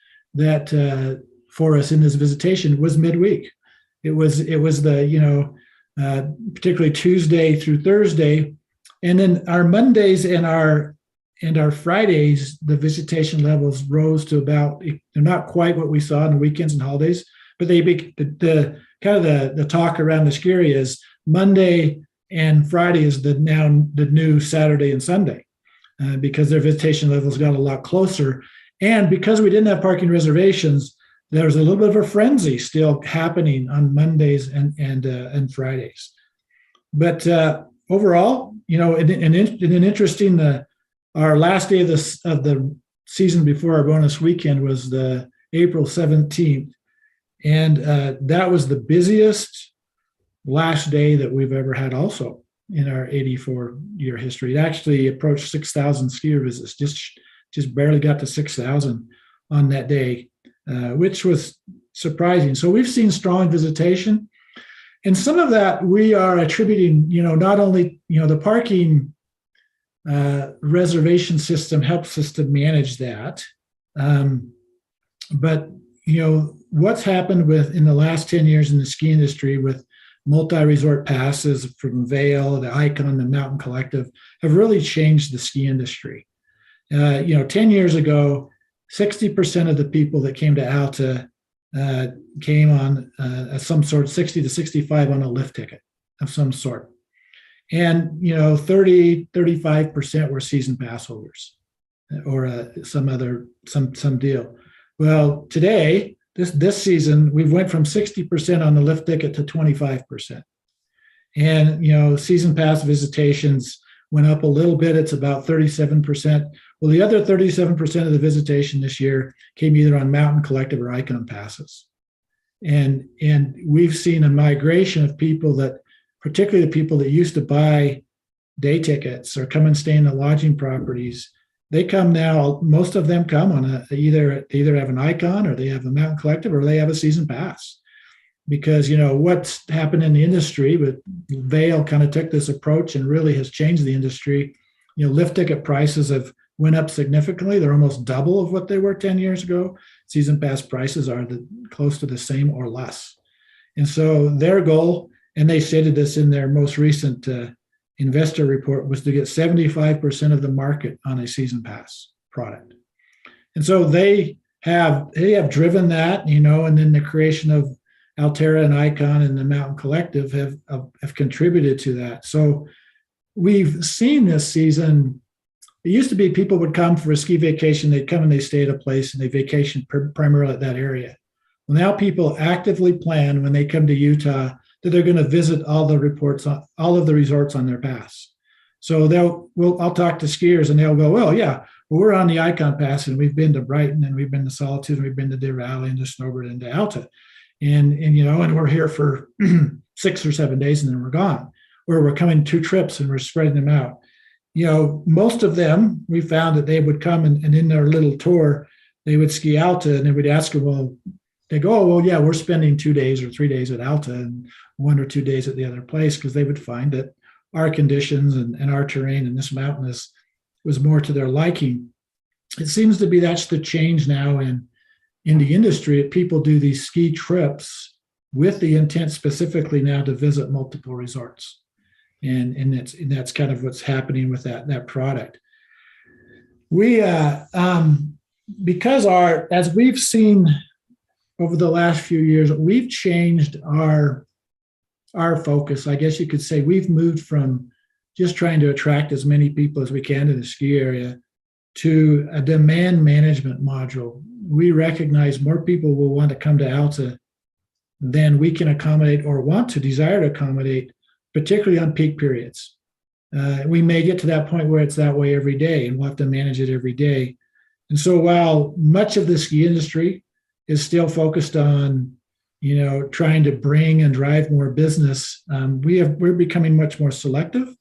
Speaker 11: for us in this visitation was midweek. It was the, particularly Tuesday through Thursday. And then our Mondays and our Fridays, the visitation levels rose to about, they're not quite what we saw on the weekends and holidays, but the talk around the ski area is Monday and Friday is the new Saturday and Sunday, because their visitation levels got a lot closer. And because we didn't have parking reservations, there was a little bit of a frenzy still happening on Mondays and Fridays. But overall, our last day of the season before our bonus weekend was the April 17th. And that was the busiest last day that we've ever had also in our 84-year history. It actually approached 6,000 skier visits, just barely got to 6,000 on that day, which was surprising. So we've seen strong visitation. And some of that we are attributing, not only, the parking reservation system helps us to manage that. But, what's happened in the last 10 years in the ski industry with multi-resort passes from Vail, the Icon, the Mountain Collective have really changed the ski industry. 10 years ago, 60% of the people that came to Alta came on some sort, 60 to 65 on a lift ticket of some sort. And, 35% were season pass holders or some deal. Well, today, this season, we've went from 60% on the lift ticket to 25%. And, season pass visitations went up a little bit. It's about 37%. Well, the other 37% of the visitation this year came either on Mountain Collective or Icon passes. And we've seen a migration of people that, particularly the people that used to buy day tickets or come and stay in the lodging properties, they come now, most of them come on either have an Icon or they have a Mountain Collective or they have a season pass. Because, what's happened in the industry with Vail kind of took this approach and really has changed the industry. Lift ticket prices have went up significantly. They're almost double of what they were 10 years ago. Season pass prices are close to the same or less. And so their goal, and they stated this in their most recent investor report, was to get 75% of the market on a season pass product. And so they have driven that, and then the creation of Altera and Icon and the Mountain Collective have contributed to that. So we've seen this season. It used to be people would come for a ski vacation. They'd come and they stay at a place and they vacation primarily at that area. Well, now people actively plan when they come to Utah that they're going to visit all of the resorts on their pass. So I'll talk to skiers and they'll go, well, yeah, we're on the Icon Pass and we've been to Brighton and we've been to Solitude and we've been to Deer Valley and to Snowbird and to Alta. And we're here for 6 or 7 days and then we're gone. Or we're coming 2 trips and we're spreading them out. most of them, we found that they would come and in their little tour, they would ski Alta, and they would ask them, well, they go, oh, well, yeah, we're spending 2 days or 3 days at Alta and 1 or 2 days at the other place, because they would find that our conditions and our terrain in this mountain was more to their liking. It seems to be that's the change now in the industry. People do these ski trips with the intent specifically now to visit multiple resorts. And that's kind of what's happening with that product. We because as we've seen over the last few years, we've changed our focus. I guess you could say we've moved from just trying to attract as many people as we can to the ski area to a demand management module. We recognize more people will want to come to Alta than we can accommodate or want to desire to accommodate, particularly on peak periods. We may get to that point where it's that way every day, and we'll have to manage it every day. And so while much of the ski industry is still focused on, trying to bring and drive more business, we're becoming much more selective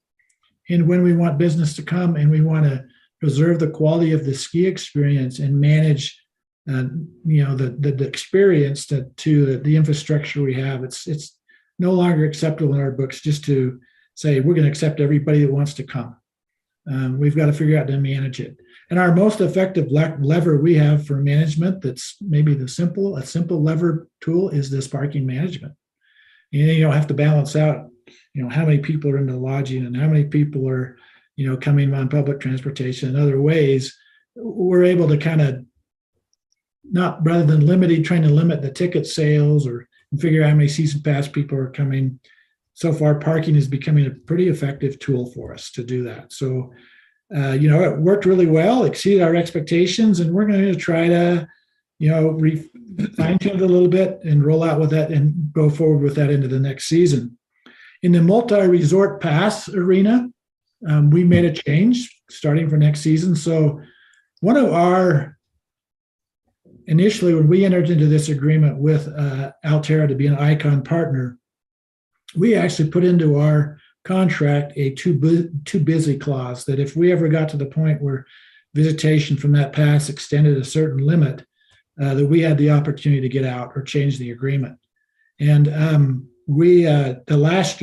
Speaker 11: in when we want business to come, and we want to preserve the quality of the ski experience and manage the experience to the infrastructure we have. It's no longer acceptable in our books just to say we're going to accept everybody that wants to come. We've got to figure out to manage it. And our most effective lever we have for management, that's maybe a simple lever tool, is this parking management. You don't have to balance out, how many people are into lodging and how many people are, coming on public transportation and other ways. We're able to kind of not, rather than trying to limit the ticket sales or figure out how many season pass people are coming. So far, parking is becoming a pretty effective tool for us to do that. So, it worked really well, exceeded our expectations, and we're going to try to, fine tune it a little bit and roll out with that and go forward with that into the next season. In the multi-resort pass arena, we made a change starting for next season. So one of initially, when we entered into this agreement with Altera to be an Icon partner, we actually put into our contract a too busy clause, that if we ever got to the point where visitation from that pass extended a certain limit, that we had the opportunity to get out or change the agreement. And last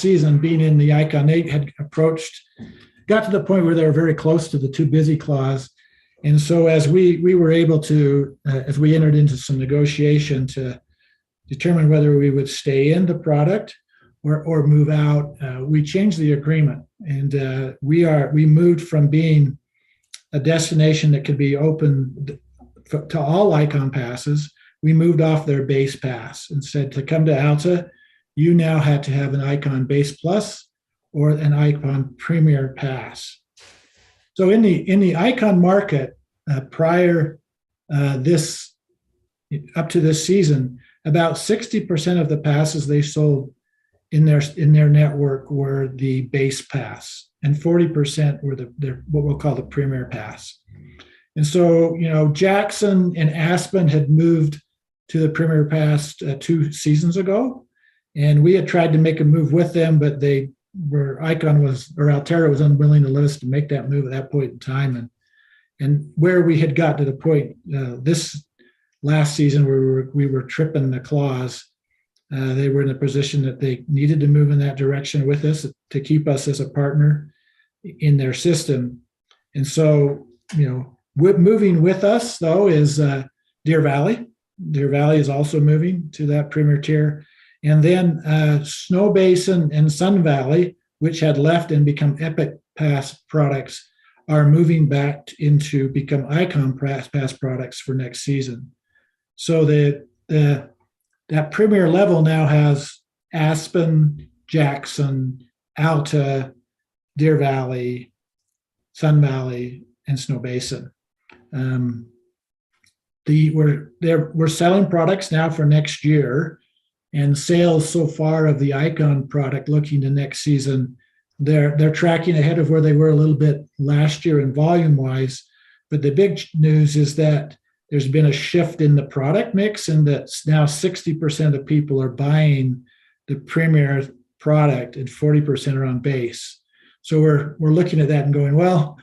Speaker 11: season, being in the Icon, they had got to the point where they were very close to the too busy clause. And so as we were able to, as we entered into some negotiation to determine whether we would stay in the product or move out, we changed the agreement. And we moved from being a destination that could be open to all Icon passes. We moved off their base pass and said, to come to Alta, you now had to have an Icon Base Plus or an Icon Premier Pass. So in the Icon market, prior up to this season, about 60% of the passes they sold in their network were the base pass, and 40% were what we'll call the Premier Pass. And so, Jackson and Aspen had moved to the Premier Pass 2 seasons ago, and we had tried to make a move with them, but Altera was unwilling to let us to make that move at that point in time. And where we had got to the point this last season where we were tripping the clause, they were in a position that they needed to move in that direction with us to keep us as a partner in their system. And so, moving with us, though, is Deer Valley. Deer Valley is also moving to that Premier tier. And then Snow Basin and Sun Valley, which had left and become Epic Pass products, are moving back into become Icon Pass products for next season. So that Premier level now has Aspen, Jackson, Alta, Deer Valley, Sun Valley, and Snow Basin. We're selling products now for next year, and sales so far of the Icon product looking to next season, they're tracking ahead of where they were a little bit last year in volume wise. But the big news is that there's been a shift in the product mix, and that now 60% of people are buying the Premier product and 40% are on base. So we're looking at that and going, well,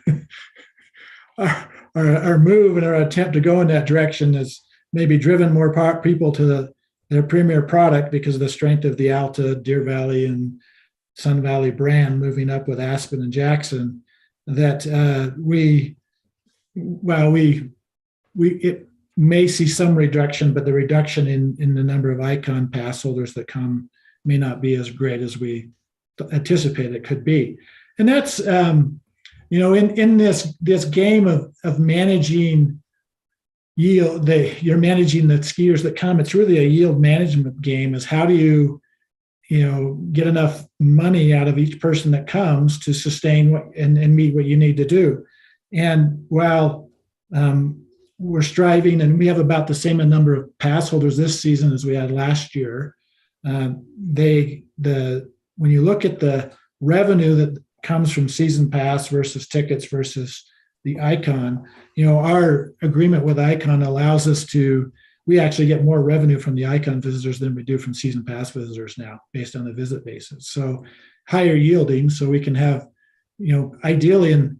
Speaker 11: our move and our attempt to go in that direction has maybe driven more people to their premier product because of the strength of the Alta, Deer Valley, and Sun Valley brand moving up with Aspen and Jackson. That it may see some reduction, but the reduction in the number of Icon pass holders that come may not be as great as we anticipated it could be. And that's, in this game of managing yield, you're managing the skiers that come. It's really a yield management game. Is how do you get enough money out of each person that comes to sustain what and meet what you need to do. And while we're striving, and we have about the same number of pass holders this season as we had last year, when you look at the revenue that comes from season pass versus tickets versus the Icon, our agreement with Icon allows us to, we actually get more revenue from the Icon visitors than we do from season pass visitors now, based on the visit basis. So higher yielding, so we can have, ideally, and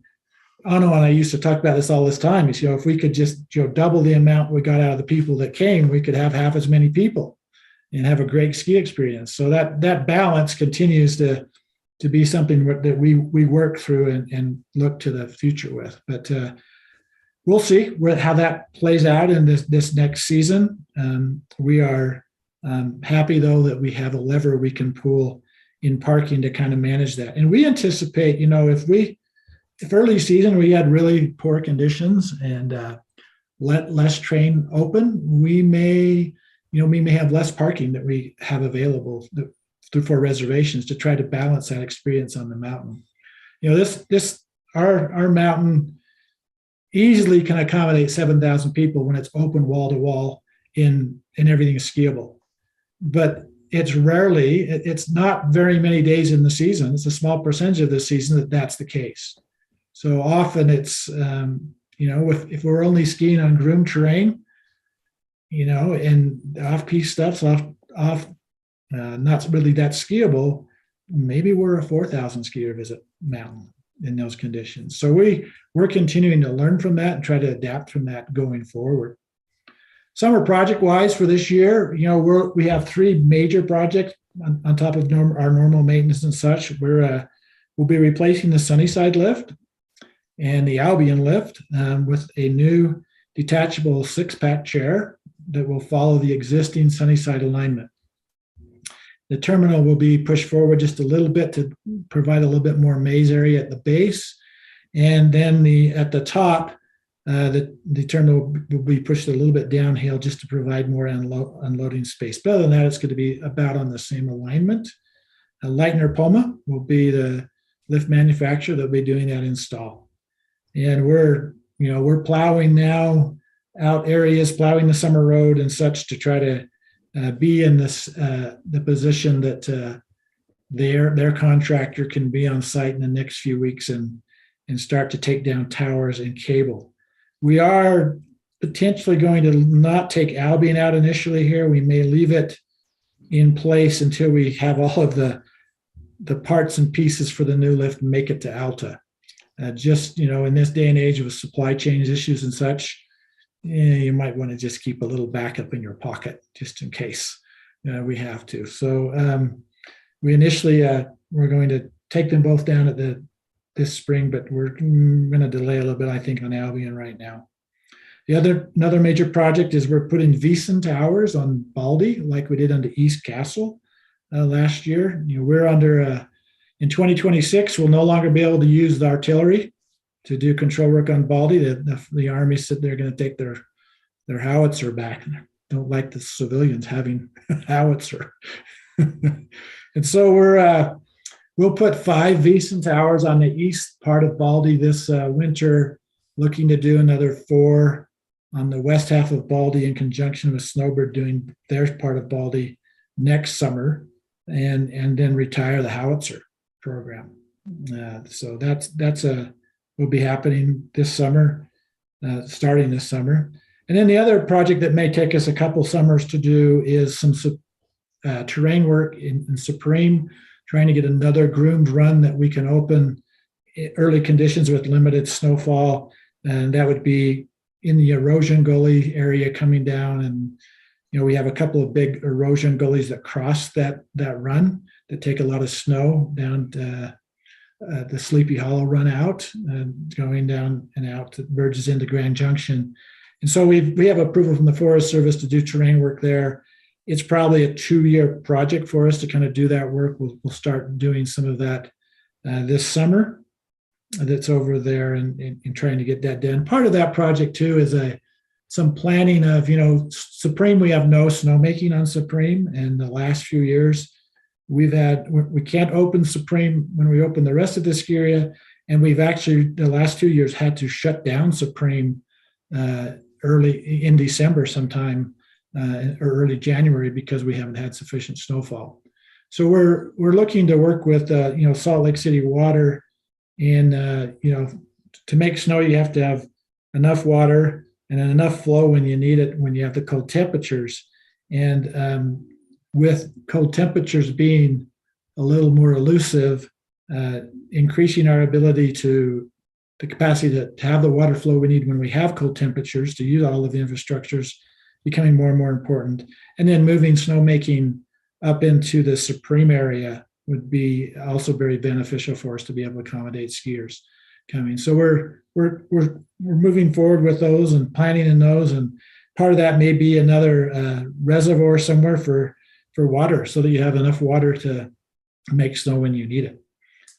Speaker 11: Ano and I used to talk about this all this time, is, if we could just, double the amount we got out of the people that came, we could have half as many people and have a great ski experience. So that balance continues to be something that we work through and look to the future with. But we'll see how that plays out in this next season. We are happy, though, that we have a lever we can pull in parking to kind of manage that. And we anticipate, if early season we had really poor conditions and let less train open, we may have less parking that we have available for reservations to try to balance that experience on the mountain. Our mountain easily can accommodate 7,000 people when it's open wall to wall and everything is skiable. But it's not very many days in the season. It's a small percentage of the season that's the case. So often it's, if we're only skiing on groomed terrain, and off-piste stuff's off not really that skiable, maybe we're a 4,000 skier visit mountain in those conditions. So we're continuing to learn from that and try to adapt from that going forward. Summer project-wise for this year, we have 3 major projects on top of our normal maintenance and such. We'll be replacing the Sunnyside lift and the Albion lift with a new detachable 6-pack chair that will follow the existing Sunnyside alignment. The terminal will be pushed forward just a little bit to provide a little bit more maze area at the base. And then at the top, the terminal will be pushed a little bit downhill just to provide more unloading space. But other than that, it's going to be about on the same alignment. Leitner Poma will be the lift manufacturer that will be doing that install. And we're plowing now out areas, plowing the summer road and such to try to be in the position that their contractor can be on site in the next few weeks and start to take down towers and cable. We are potentially going to not take Albion out initially here. We may leave it in place until we have all of the parts and pieces for the new lift and make it to Alta. In this day and age with supply chain issues and such, you might want to just keep a little backup in your pocket just in case we have to. So we initially we're going to take them both down at this spring, but we're going to delay a little bit, I think, on Albion right now. Another major project is we're putting Wiesen towers on Baldy like we did on the East Castle last year. We're under in 2026, we'll no longer be able to use the artillery to do control work on Baldy. The Army said they're going to take their howitzer back. And don't like the civilians having howitzer. And so we'll put 5 Wiesen towers on the east part of Baldy this winter, looking to do another 4 on the west half of Baldy in conjunction with Snowbird doing their part of Baldy next summer, and then retire the howitzer program. So that's will be happening this summer, starting this summer. And then the other project that may take us a couple summers to do is some terrain work in Supreme, trying to get another groomed run that we can open early conditions with limited snowfall, and that would be in the erosion gully area coming down. And we have a couple of big erosion gullies that cross that run that take a lot of snow down to, the Sleepy Hollow run out and going down and out that merges into Grand Junction. And so we have approval from the Forest Service to do terrain work there. It's probably a 2-year project for us to kind of do that work. We'll start doing some of that this summer. That's over there and trying to get that done. Part of that project too is some planning of, Supreme, we have no snowmaking on Supreme. And the last few years we can't open Supreme when we open the rest of the ski area. And we've actually, the last 2 years, had to shut down Supreme early in December sometime or early January because we haven't had sufficient snowfall. So we're looking to work with, Salt Lake City Water. And, to make snow, you have to have enough water and enough flow when you need it, when you have the cold temperatures. And with cold temperatures being a little more elusive, increasing our ability the capacity to have the water flow we need when we have cold temperatures to use all of the infrastructures becoming more and more important. And then moving snowmaking up into the Supreme area would be also very beneficial for us to be able to accommodate skiers coming. So we're moving forward with those and planning in those, and part of that may be another reservoir somewhere for water, so that you have enough water to make snow when you need it.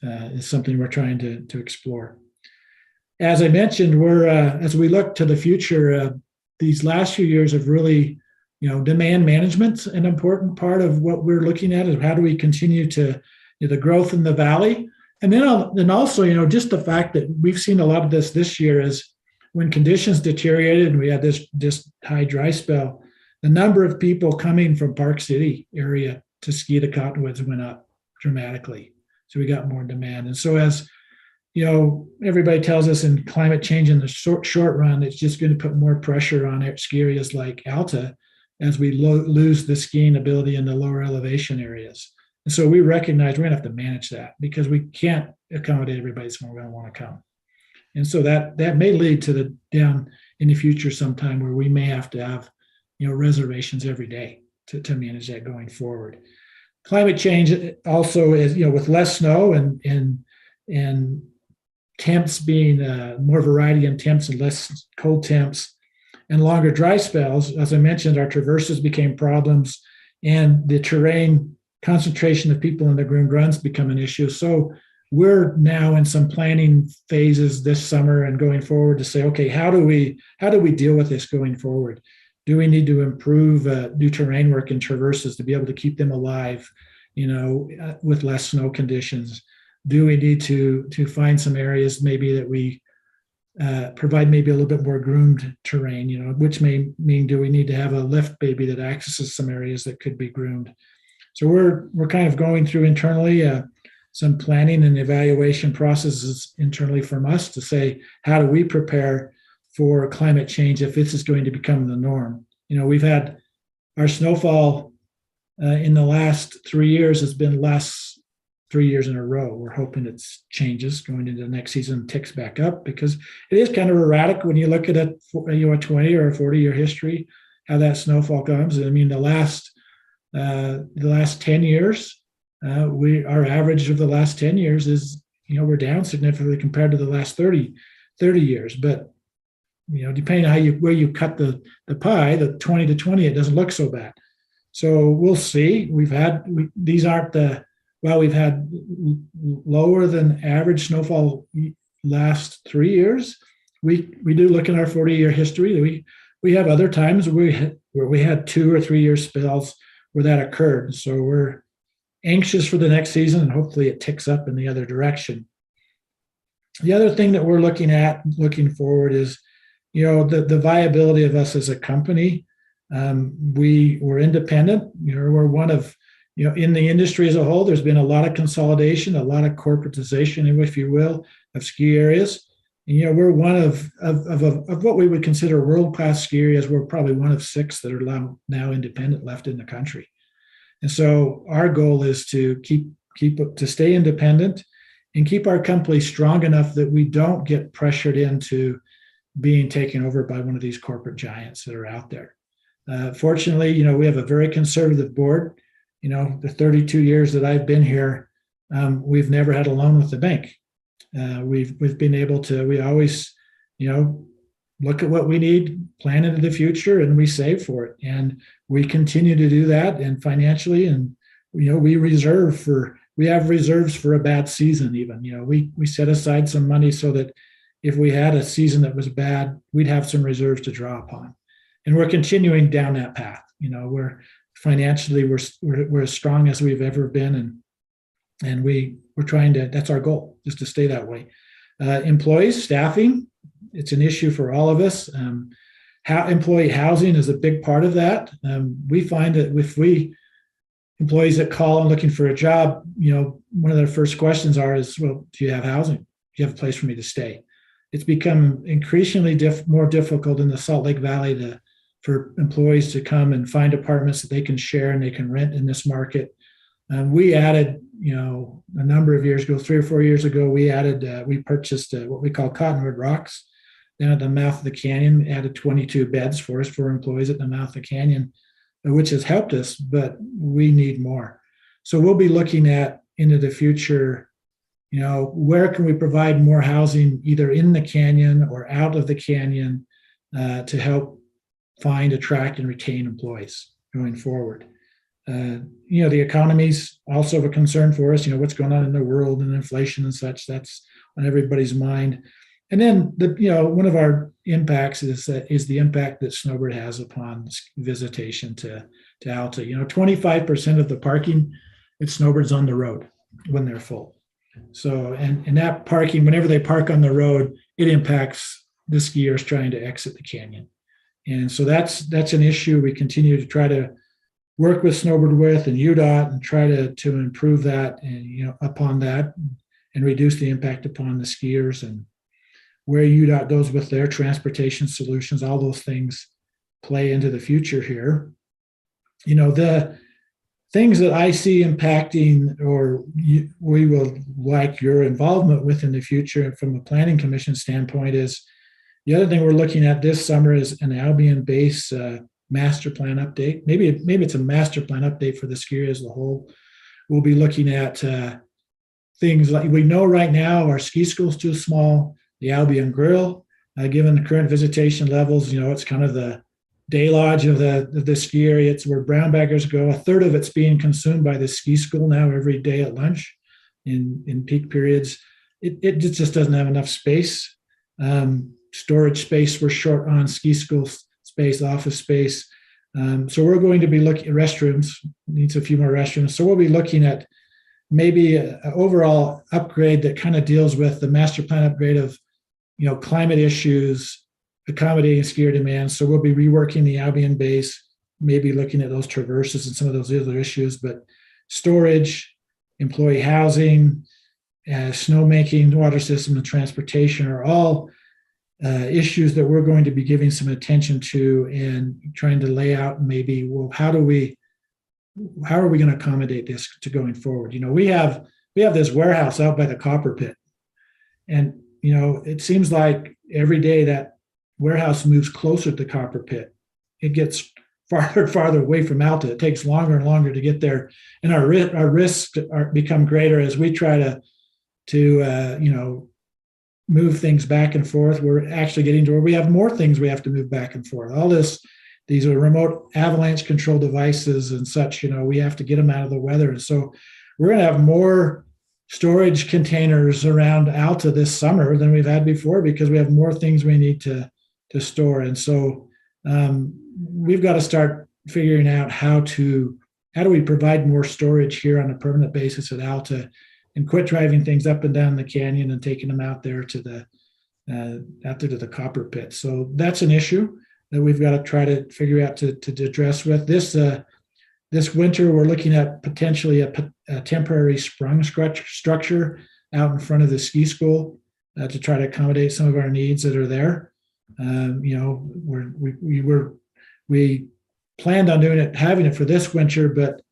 Speaker 11: Is something we're trying to explore. As I mentioned, we're as we look to the future, these last few years have really, demand management's an important part of what we're looking at, is how do we continue to the growth in the valley. And then also, just the fact that we've seen a lot of this year is when conditions deteriorated and we had this high dry spell, the number of people coming from Park City area to ski the Cottonwoods went up dramatically. So we got more demand. And so as everybody tells us in climate change in the short run, it's just going to put more pressure on ski areas like Alta as we lose the skiing ability in the lower elevation areas. And so we recognize we're going to have to manage that because we can't accommodate everybody that's going to want to come. And so that may lead to the down in the future sometime where we may have to have, reservations every day to manage that going forward. Climate change also is, with less snow and temps being more variety in temps and less cold temps and longer dry spells. As I mentioned, our traverses became problems, and the terrain concentration of people in the groomed runs become an issue. So we're now in some planning phases this summer and going forward to say, okay, how do we deal with this going forward? Do we need to improve, do terrain work in traverses to be able to keep them alive, with less snow conditions? Do we need to find some areas maybe that we provide maybe a little bit more groomed terrain, which may mean do we need to have a lift maybe that accesses some areas that could be groomed? So we're kind of going through internally some planning and evaluation processes internally from us to say, how do we prepare for climate change if this is going to become the norm? We've had our snowfall in the last 3 years has been less 3 years in a row. We're hoping it changes going into the next season, ticks back up, because it is kind of erratic when you look at a 20 or a 40-year history, how that snowfall comes. I mean, the last 10 years, our average of the last 10 years is, we're down significantly compared to the last 30 years. But, depending on where you cut the pie, the 20 to 20, it doesn't look so bad. So we'll see. We've had lower than average snowfall last 3 years. We do look in our 40-year history. We have other times where we had 2 or 3 year spells where that occurred. So we're anxious for the next season, and hopefully it ticks up in the other direction. The other thing that we're looking forward is, the viability of us as a company. We're independent. We're one of, in the industry as a whole, there's been a lot of consolidation, a lot of corporatization, if you will, of ski areas. And, we're one of what we would consider world-class ski areas. We're probably one of 6 that are now independent left in the country. And so our goal is to to stay independent and keep our company strong enough that we don't get pressured into being taken over by one of these corporate giants that are out there. Fortunately, we have a very conservative board. The 32 years that I've been here, we've never had a loan with the bank. We've been able to. We always, look at what we need, plan into the future, and we save for it. And we continue to do that, and financially, and we have reserves for a bad season. Even we set aside some money so that if we had a season that was bad, we'd have some reserves to draw upon. And we're continuing down that path. We're financially we're as strong as we've ever been, and we're trying to. That's our goal, is to stay that way. Employees, staffing, it's an issue for all of us. Employee housing is a big part of that. We find that if employees that call and looking for a job, one of their first questions is, well, do you have housing? Do you have a place for me to stay? It's become increasingly more difficult in the Salt Lake Valley for employees to come and find apartments that they can share and they can rent in this market. We added, a number of years ago, 3 or 4 years ago, we purchased what we call Cottonwood Rocks down at the mouth of the canyon, added 22 beds for us for employees at the mouth of the canyon, which has helped us, but we need more. So we'll be looking at into the future, where can we provide more housing either in the canyon or out of the canyon to help find, attract, and retain employees going forward. The economy's also a concern for us. What's going on in the world and inflation and such. That's on everybody's mind. And then one of our impacts is the impact that Snowbird has upon visitation to Alta. 25% of the parking at Snowbird's on the road when they're full. So and that parking, whenever they park on the road, it impacts the skiers trying to exit the canyon. And so that's an issue we continue to try to work with Snowbird and UDOT and try to improve that and upon that and reduce the impact upon the skiers, and where UDOT goes with their transportation solutions. All those things play into the future here. The things that I see impacting, or we will like your involvement with in the future from a planning commission standpoint, is the other thing we're looking at this summer is an Albion base master plan update. Maybe it's a master plan update for the ski area as a whole. We'll be looking at things like, we know right now our ski school's too small. The Albion Grill, given the current visitation levels, it's kind of the day lodge of the ski area. It's where brown baggers go. A third of it's being consumed by the ski school now every day at lunch in peak periods. It just doesn't have enough space. Storage space, we're short on ski school space, office space. So we're going to be looking at restrooms, needs a few more restrooms. So we'll be looking at maybe an overall upgrade that kind of deals with the master plan upgrade of, climate issues, accommodating skier demand. So we'll be reworking the Albion base, maybe looking at those traverses and some of those other issues, but storage, employee housing, snowmaking, water system, and transportation are all issues that we're going to be giving some attention to and trying to lay out maybe, well, how are we going to accommodate this to going forward? We have this warehouse out by the copper pit, and it seems like every day that warehouse moves closer to the copper pit, it gets farther and farther away from Alta. It takes longer and longer to get there, and our risks become greater as we try to move things back and forth. We're actually getting to where we have more things we have to move back and forth. These are remote avalanche control devices and such. We have to get them out of the weather, and so we're going to have more storage containers around Alta this summer than we've had before, because we have more things we need to store. And so we've got to start figuring out how do we provide more storage here on a permanent basis at Alta, and quit driving things up and down the canyon and taking them out there to the copper pit. So that's an issue that we've got to try to figure out to address with this winter. We're looking at potentially a temporary sprung structure out in front of the ski school to try to accommodate some of our needs that are there. We planned on having it for this winter, but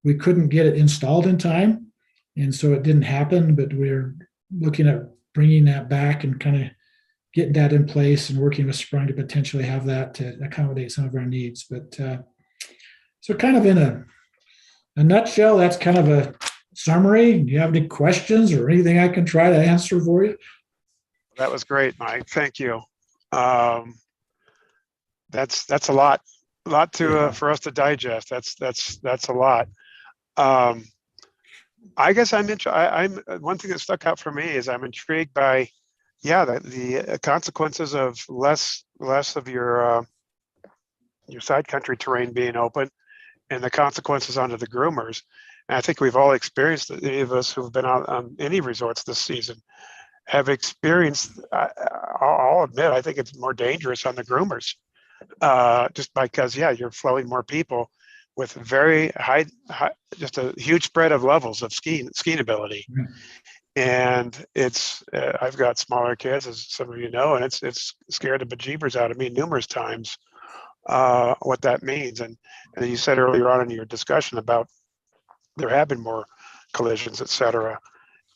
Speaker 11: we couldn't get it installed in time, and so it didn't happen. But we're looking at bringing that back and kind of getting that in place and working with Sprung to potentially have that to accommodate some of our needs. But so kind of in a nutshell, that's kind of a summary. Do you have any questions or anything I can try to answer for you?
Speaker 1: That was great, Mike. Thank you. That's a lot to for us to digest. That's a lot. I guess I'm one thing that stuck out for me is I'm intrigued by, the consequences of less of your side country terrain being open, and the consequences onto the groomers. And I think we've all experienced it. Any of us who've been out on any resorts this season have experienced. I'll admit, I think it's more dangerous on the groomers, just because you're flowing more people with very high, just a huge spread of levels of skiing ability.
Speaker 11: Yeah.
Speaker 1: And it's I've got smaller kids, as some of you know, and it's scared the bejeebers out of me numerous times what that means. And you said earlier on in your discussion about there have been more collisions, et cetera.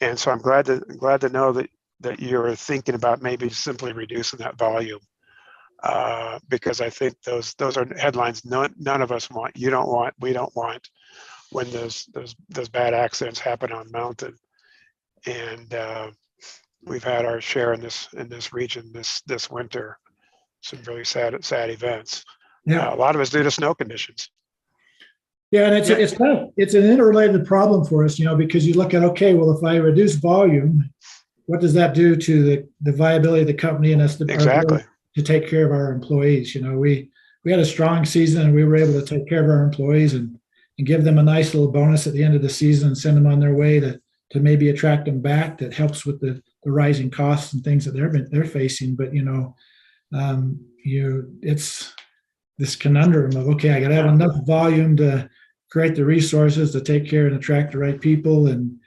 Speaker 1: And so I'm glad to know that you're thinking about maybe simply reducing that volume, because I think those are headlines none of us want. You don't want, we don't want, when those bad accidents happen on mountain. And we've had our share in this region this winter, some really sad events.
Speaker 11: Yeah.
Speaker 1: A lot of it's due to snow conditions.
Speaker 11: Yeah, and it's an interrelated problem for us, because you look at, okay, well, if I reduce volume, what does that do to the viability of the company and us
Speaker 1: Exactly
Speaker 11: to take care of our employees? We had a strong season and we were able to take care of our employees and give them a nice little bonus at the end of the season and send them on their way to maybe attract them back. That helps with the rising costs and things that they're facing. But it's this conundrum of, okay, I got to have enough volume to create the resources to take care and attract the right people and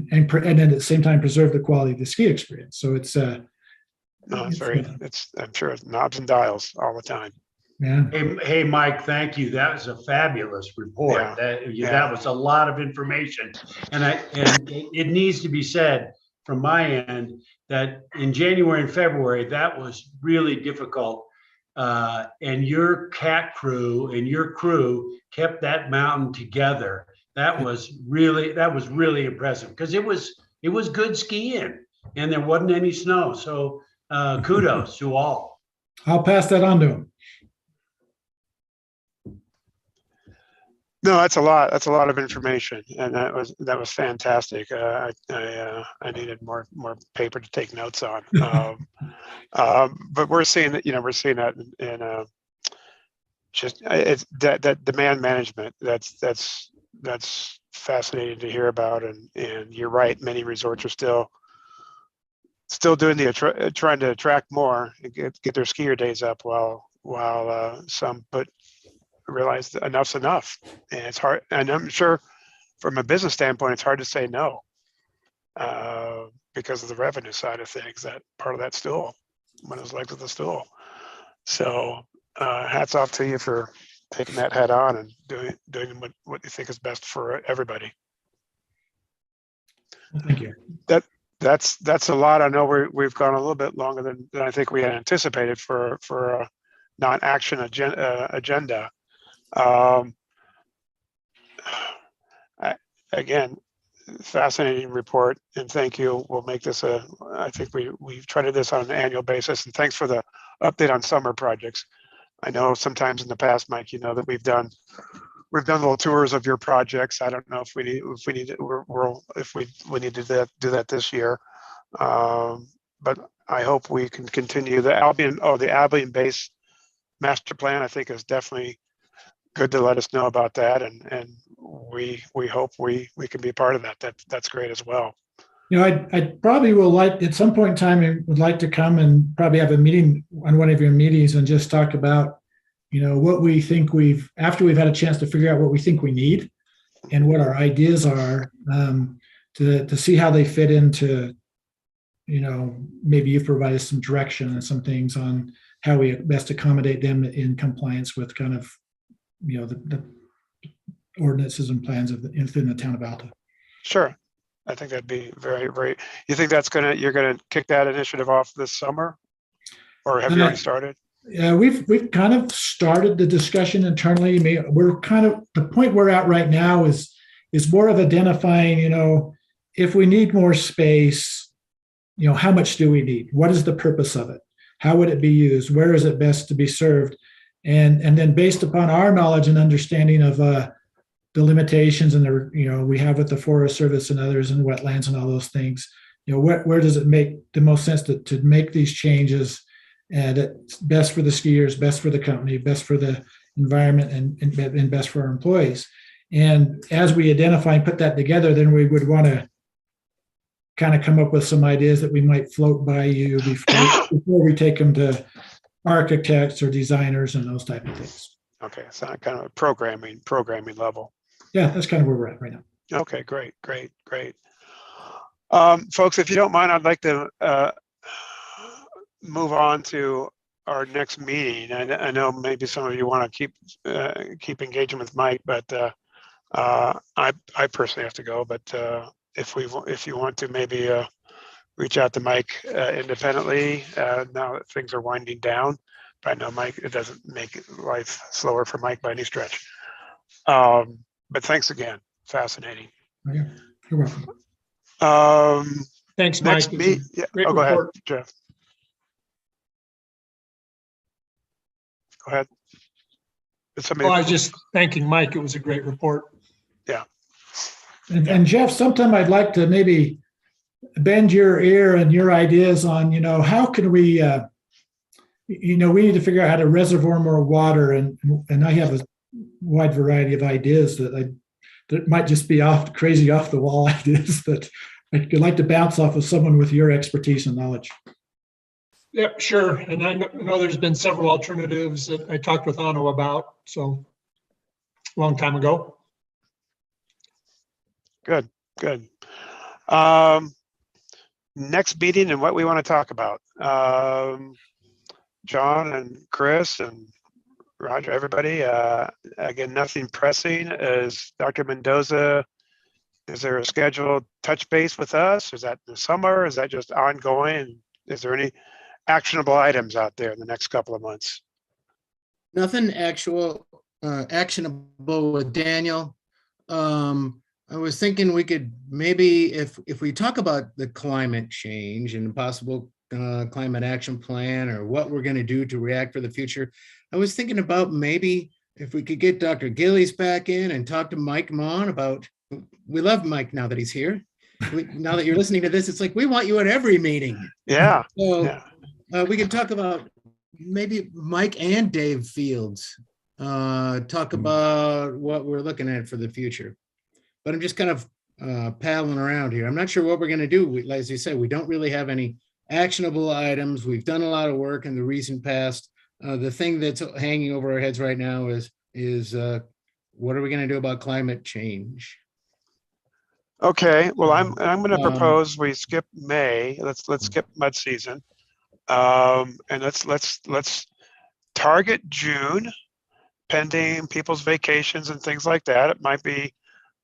Speaker 11: then at the same time preserve the quality of the ski experience. So it's I'm sure
Speaker 1: it's knobs and dials all the time.
Speaker 11: Yeah.
Speaker 4: Hey, Mike, thank you. That was a fabulous report. That was a lot of information. And it needs to be said from my end that in January and February, that was really difficult. And your CAT crew and your crew kept that mountain together. That was really impressive, because it was good skiing and there wasn't any snow. So kudos to all.
Speaker 11: I'll pass that on to him.
Speaker 1: No, that's a lot of information, and that was fantastic. I needed more paper to take notes on. But we're seeing that, in just it's that demand management. That's fascinating to hear about, and you're right. Many resorts are still doing trying to attract more and get their skier days up, while some realize that enough's enough. And it's hard, and I'm sure from a business standpoint it's hard to say no, because of the revenue side of things. That part of that stool, one of those legs of the stool. So hats off to you for taking that head on and doing what you think is best for everybody.
Speaker 11: Thank you.
Speaker 1: That's a lot. I know we've gone a little bit longer than I think we had anticipated for a non-action agenda. Again, fascinating report, and thank you. We'll make this I think we've tried to do this on an annual basis, and thanks for the update on summer projects. I know sometimes in the past, Mike, that we've done little tours of your projects. I don't know if we need to do that this year, but I hope we can continue the Albion base master plan. I think is definitely good to let us know about that, and we hope we can be part of that. That's great as well.
Speaker 11: I probably will at some point in time, I would like to come and probably have a meeting on one of your meetings and just talk about, what we think after we've had a chance to figure out what we think we need and what our ideas are, to see how they fit into, maybe you've provided some direction and some things on how we best accommodate them in compliance with kind of, the ordinances and plans within the town of Alta.
Speaker 1: Sure. I think that'd be very, you think you're gonna kick that initiative off this summer? Or have you already started?
Speaker 11: Yeah, we've kind of started the discussion internally. We're kind of, the point we're at right now is more of identifying, if we need more space, how much do we need? What is the purpose of it? How would it be used? Where is it best to be served? And then based upon our knowledge and understanding of the limitations and we have with the Forest Service and others and wetlands and all those things, where does it make the most sense to make these changes? And it's best for the skiers, best for the company, best for the environment, and best for our employees. And as we identify and put that together, then we would want to kind of come up with some ideas that we might float by you before we take them to architects or designers and those type of things.
Speaker 1: Okay, so kind of a programming level.
Speaker 11: Yeah, that's kind of where we're at right now.
Speaker 1: Okay, great. Folks, if you don't mind, I'd like to move on to our next meeting. I know maybe some of you want to keep engaging with Mike, but I personally have to go. But if you want to maybe reach out to Mike independently now that things are winding down. But I know Mike, it doesn't make life slower for Mike by any stretch. But thanks again. Fascinating.
Speaker 11: Yeah, you're welcome.
Speaker 9: Thanks, Mike.
Speaker 1: Great go ahead, Jeff. Go ahead.
Speaker 9: I was just thanking Mike. It was a great report.
Speaker 1: Yeah.
Speaker 11: And Jeff, sometime I'd like to maybe bend your ear and your ideas on, how can we, we need to figure out how to reservoir more water. And I have a wide variety of ideas that might just be crazy off the wall ideas that I'd like to bounce off of someone with your expertise and knowledge.
Speaker 9: Yeah, sure. And I know there's been several alternatives that I talked with Anno about, so a long time ago.
Speaker 1: Good. Next meeting and what we want to talk about. John and Chris and Roger, everybody. Again, nothing pressing. Is Dr. Mendoza, is there a scheduled touch base with us? Is that in the summer? Is that just ongoing? Is there any actionable items out there in the next couple of months?
Speaker 6: Nothing actionable with Daniel. I was thinking we could maybe, if we talk about the climate change and possible climate action plan or what we're going to do to react for the future, I was thinking about maybe if we could get Dr. Gillies back in and talk to Mike Mon about, we love Mike now that he's here. Now that you're listening to this, it's like, we want you at every meeting.
Speaker 1: Yeah.
Speaker 6: So
Speaker 1: yeah.
Speaker 6: We can talk about maybe Mike and Dave Fields, talk about what we're looking at for the future. But I'm just kind of paddling around here. I'm not sure what we're going to do. As you said, we don't really have any actionable items. We've done a lot of work in the recent past. The thing that's hanging over our heads right now is what are we going to do about climate change?
Speaker 1: Okay. Well, I'm going to propose we skip May. Let's skip mud season, and let's target June, pending people's vacations and things like that. It might be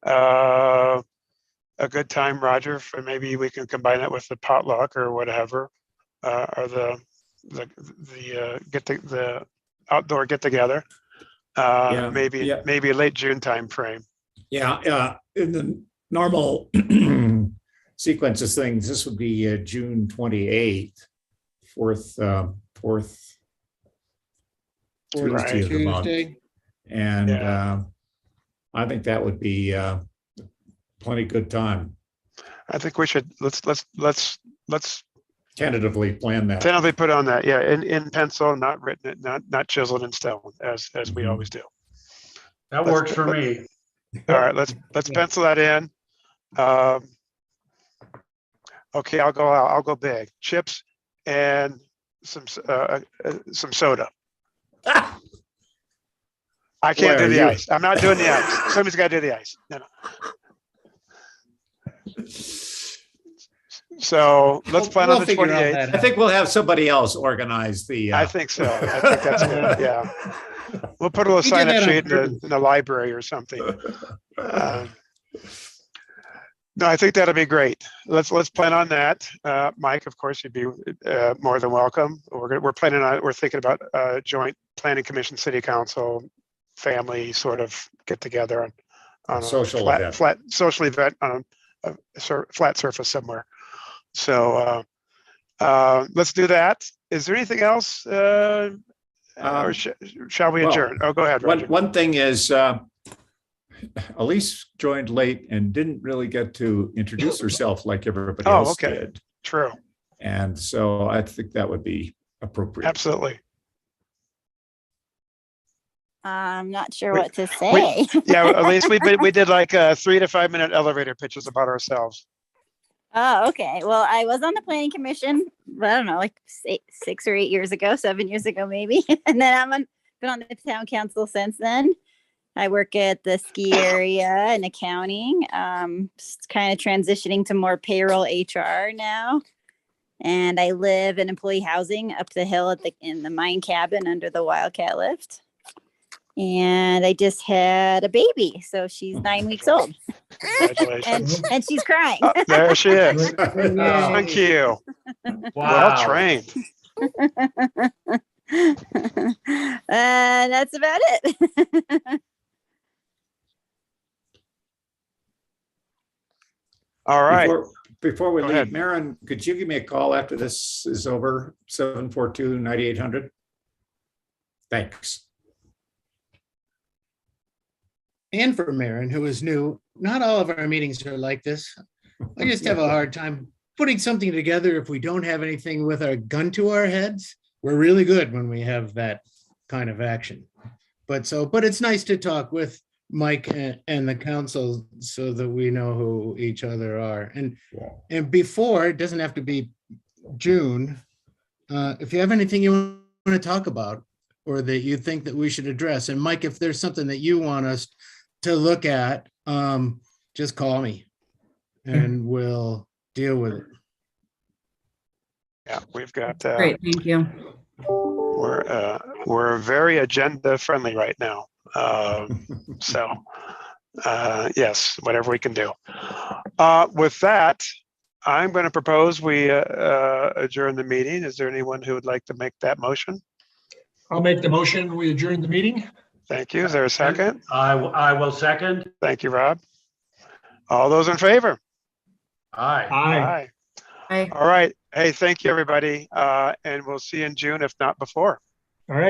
Speaker 1: a good time, Roger, for maybe we can combine it with the potluck or whatever, or the outdoor get together. Maybe a late June time frame.
Speaker 3: Yeah, in the normal sequence of things, this would be June 28th, fourth Tuesday of the month, and I think that would be plenty good time.
Speaker 1: I think we should let's
Speaker 3: tentatively plan that.
Speaker 1: Tentatively put on that, yeah, in pencil, not written, not chiseled in stone, as we always do.
Speaker 4: That works for me.
Speaker 1: All right, let's pencil that in. Okay, I'll go big. Chips and some soda. I can't do the ice. I'm not doing the ice. Somebody's got to do the ice. No. So let's plan on the 28th.
Speaker 3: I think we'll have somebody else organize the.
Speaker 1: I think so. I think that's good. Yeah. We'll put a little sign-up sheet in the library or something. No, I think that'll be great. Let's plan on that. Mike, of course, you'd be more than welcome. We're thinking about joint planning commission, city council, family sort of get together on a
Speaker 3: Social event.
Speaker 1: flat social event on a flat surface somewhere. So let's do that. Is there anything else? Or shall we
Speaker 3: well,
Speaker 1: adjourn? Oh, go ahead, Roger.
Speaker 3: One thing is, Elise joined late and didn't really get to introduce herself like everybody
Speaker 1: Oh,
Speaker 3: else
Speaker 1: okay.
Speaker 3: did.
Speaker 1: True.
Speaker 3: And so I think that would be appropriate.
Speaker 1: Absolutely.
Speaker 10: I'm not sure
Speaker 1: Wait,
Speaker 10: what to say.
Speaker 1: Yeah, at least we did like 3 to 5 minute elevator pitches about ourselves.
Speaker 10: Oh, okay. Well, I was on the planning commission, I don't know, like 6 or 8 years ago, 7 years ago, maybe. And then been on the town council since then. I work at the ski area in accounting, just kind of transitioning to more payroll HR now. And I live in employee housing up the hill in the mine cabin under the Wildcat lift. And I just had a baby, so she's 9 weeks old.
Speaker 1: Congratulations.
Speaker 10: and she's crying.
Speaker 1: Oh, there she is.
Speaker 4: Wow.
Speaker 1: Thank you. Well
Speaker 4: Wow.
Speaker 1: trained.
Speaker 10: And that's about it.
Speaker 1: All right.
Speaker 3: Before we
Speaker 1: Go
Speaker 3: leave,
Speaker 1: ahead.
Speaker 3: Maren, could you give me a call after this is over? 742-9800. Thanks.
Speaker 6: And for Maren, who is new, not all of our meetings are like this. I just have a hard time putting something together if we don't have anything with our gun to our heads. We're really good when we have that kind of action. But it's nice to talk with Mike and the council so that we know who each other are. And before, it doesn't have to be June. If you have anything you want to talk about or that you think that we should address, and Mike, if there's something that you want us to look at, just call me and we'll deal with it.
Speaker 1: Yeah, we've got
Speaker 5: Great, thank you.
Speaker 1: we're very agenda friendly right now. So yes, whatever we can do. With that, I'm going to propose we adjourn the meeting. Is there anyone who would like to make that motion?
Speaker 9: I'll make the motion. We adjourn the meeting.
Speaker 1: Thank you. Is there a second?
Speaker 4: I will second.
Speaker 1: Thank you, Rob. All those in favor?
Speaker 4: Aye.
Speaker 9: Aye.
Speaker 5: Bye.
Speaker 1: All right. Hey, thank you, everybody. And we'll see you in June, if not before.
Speaker 9: All right.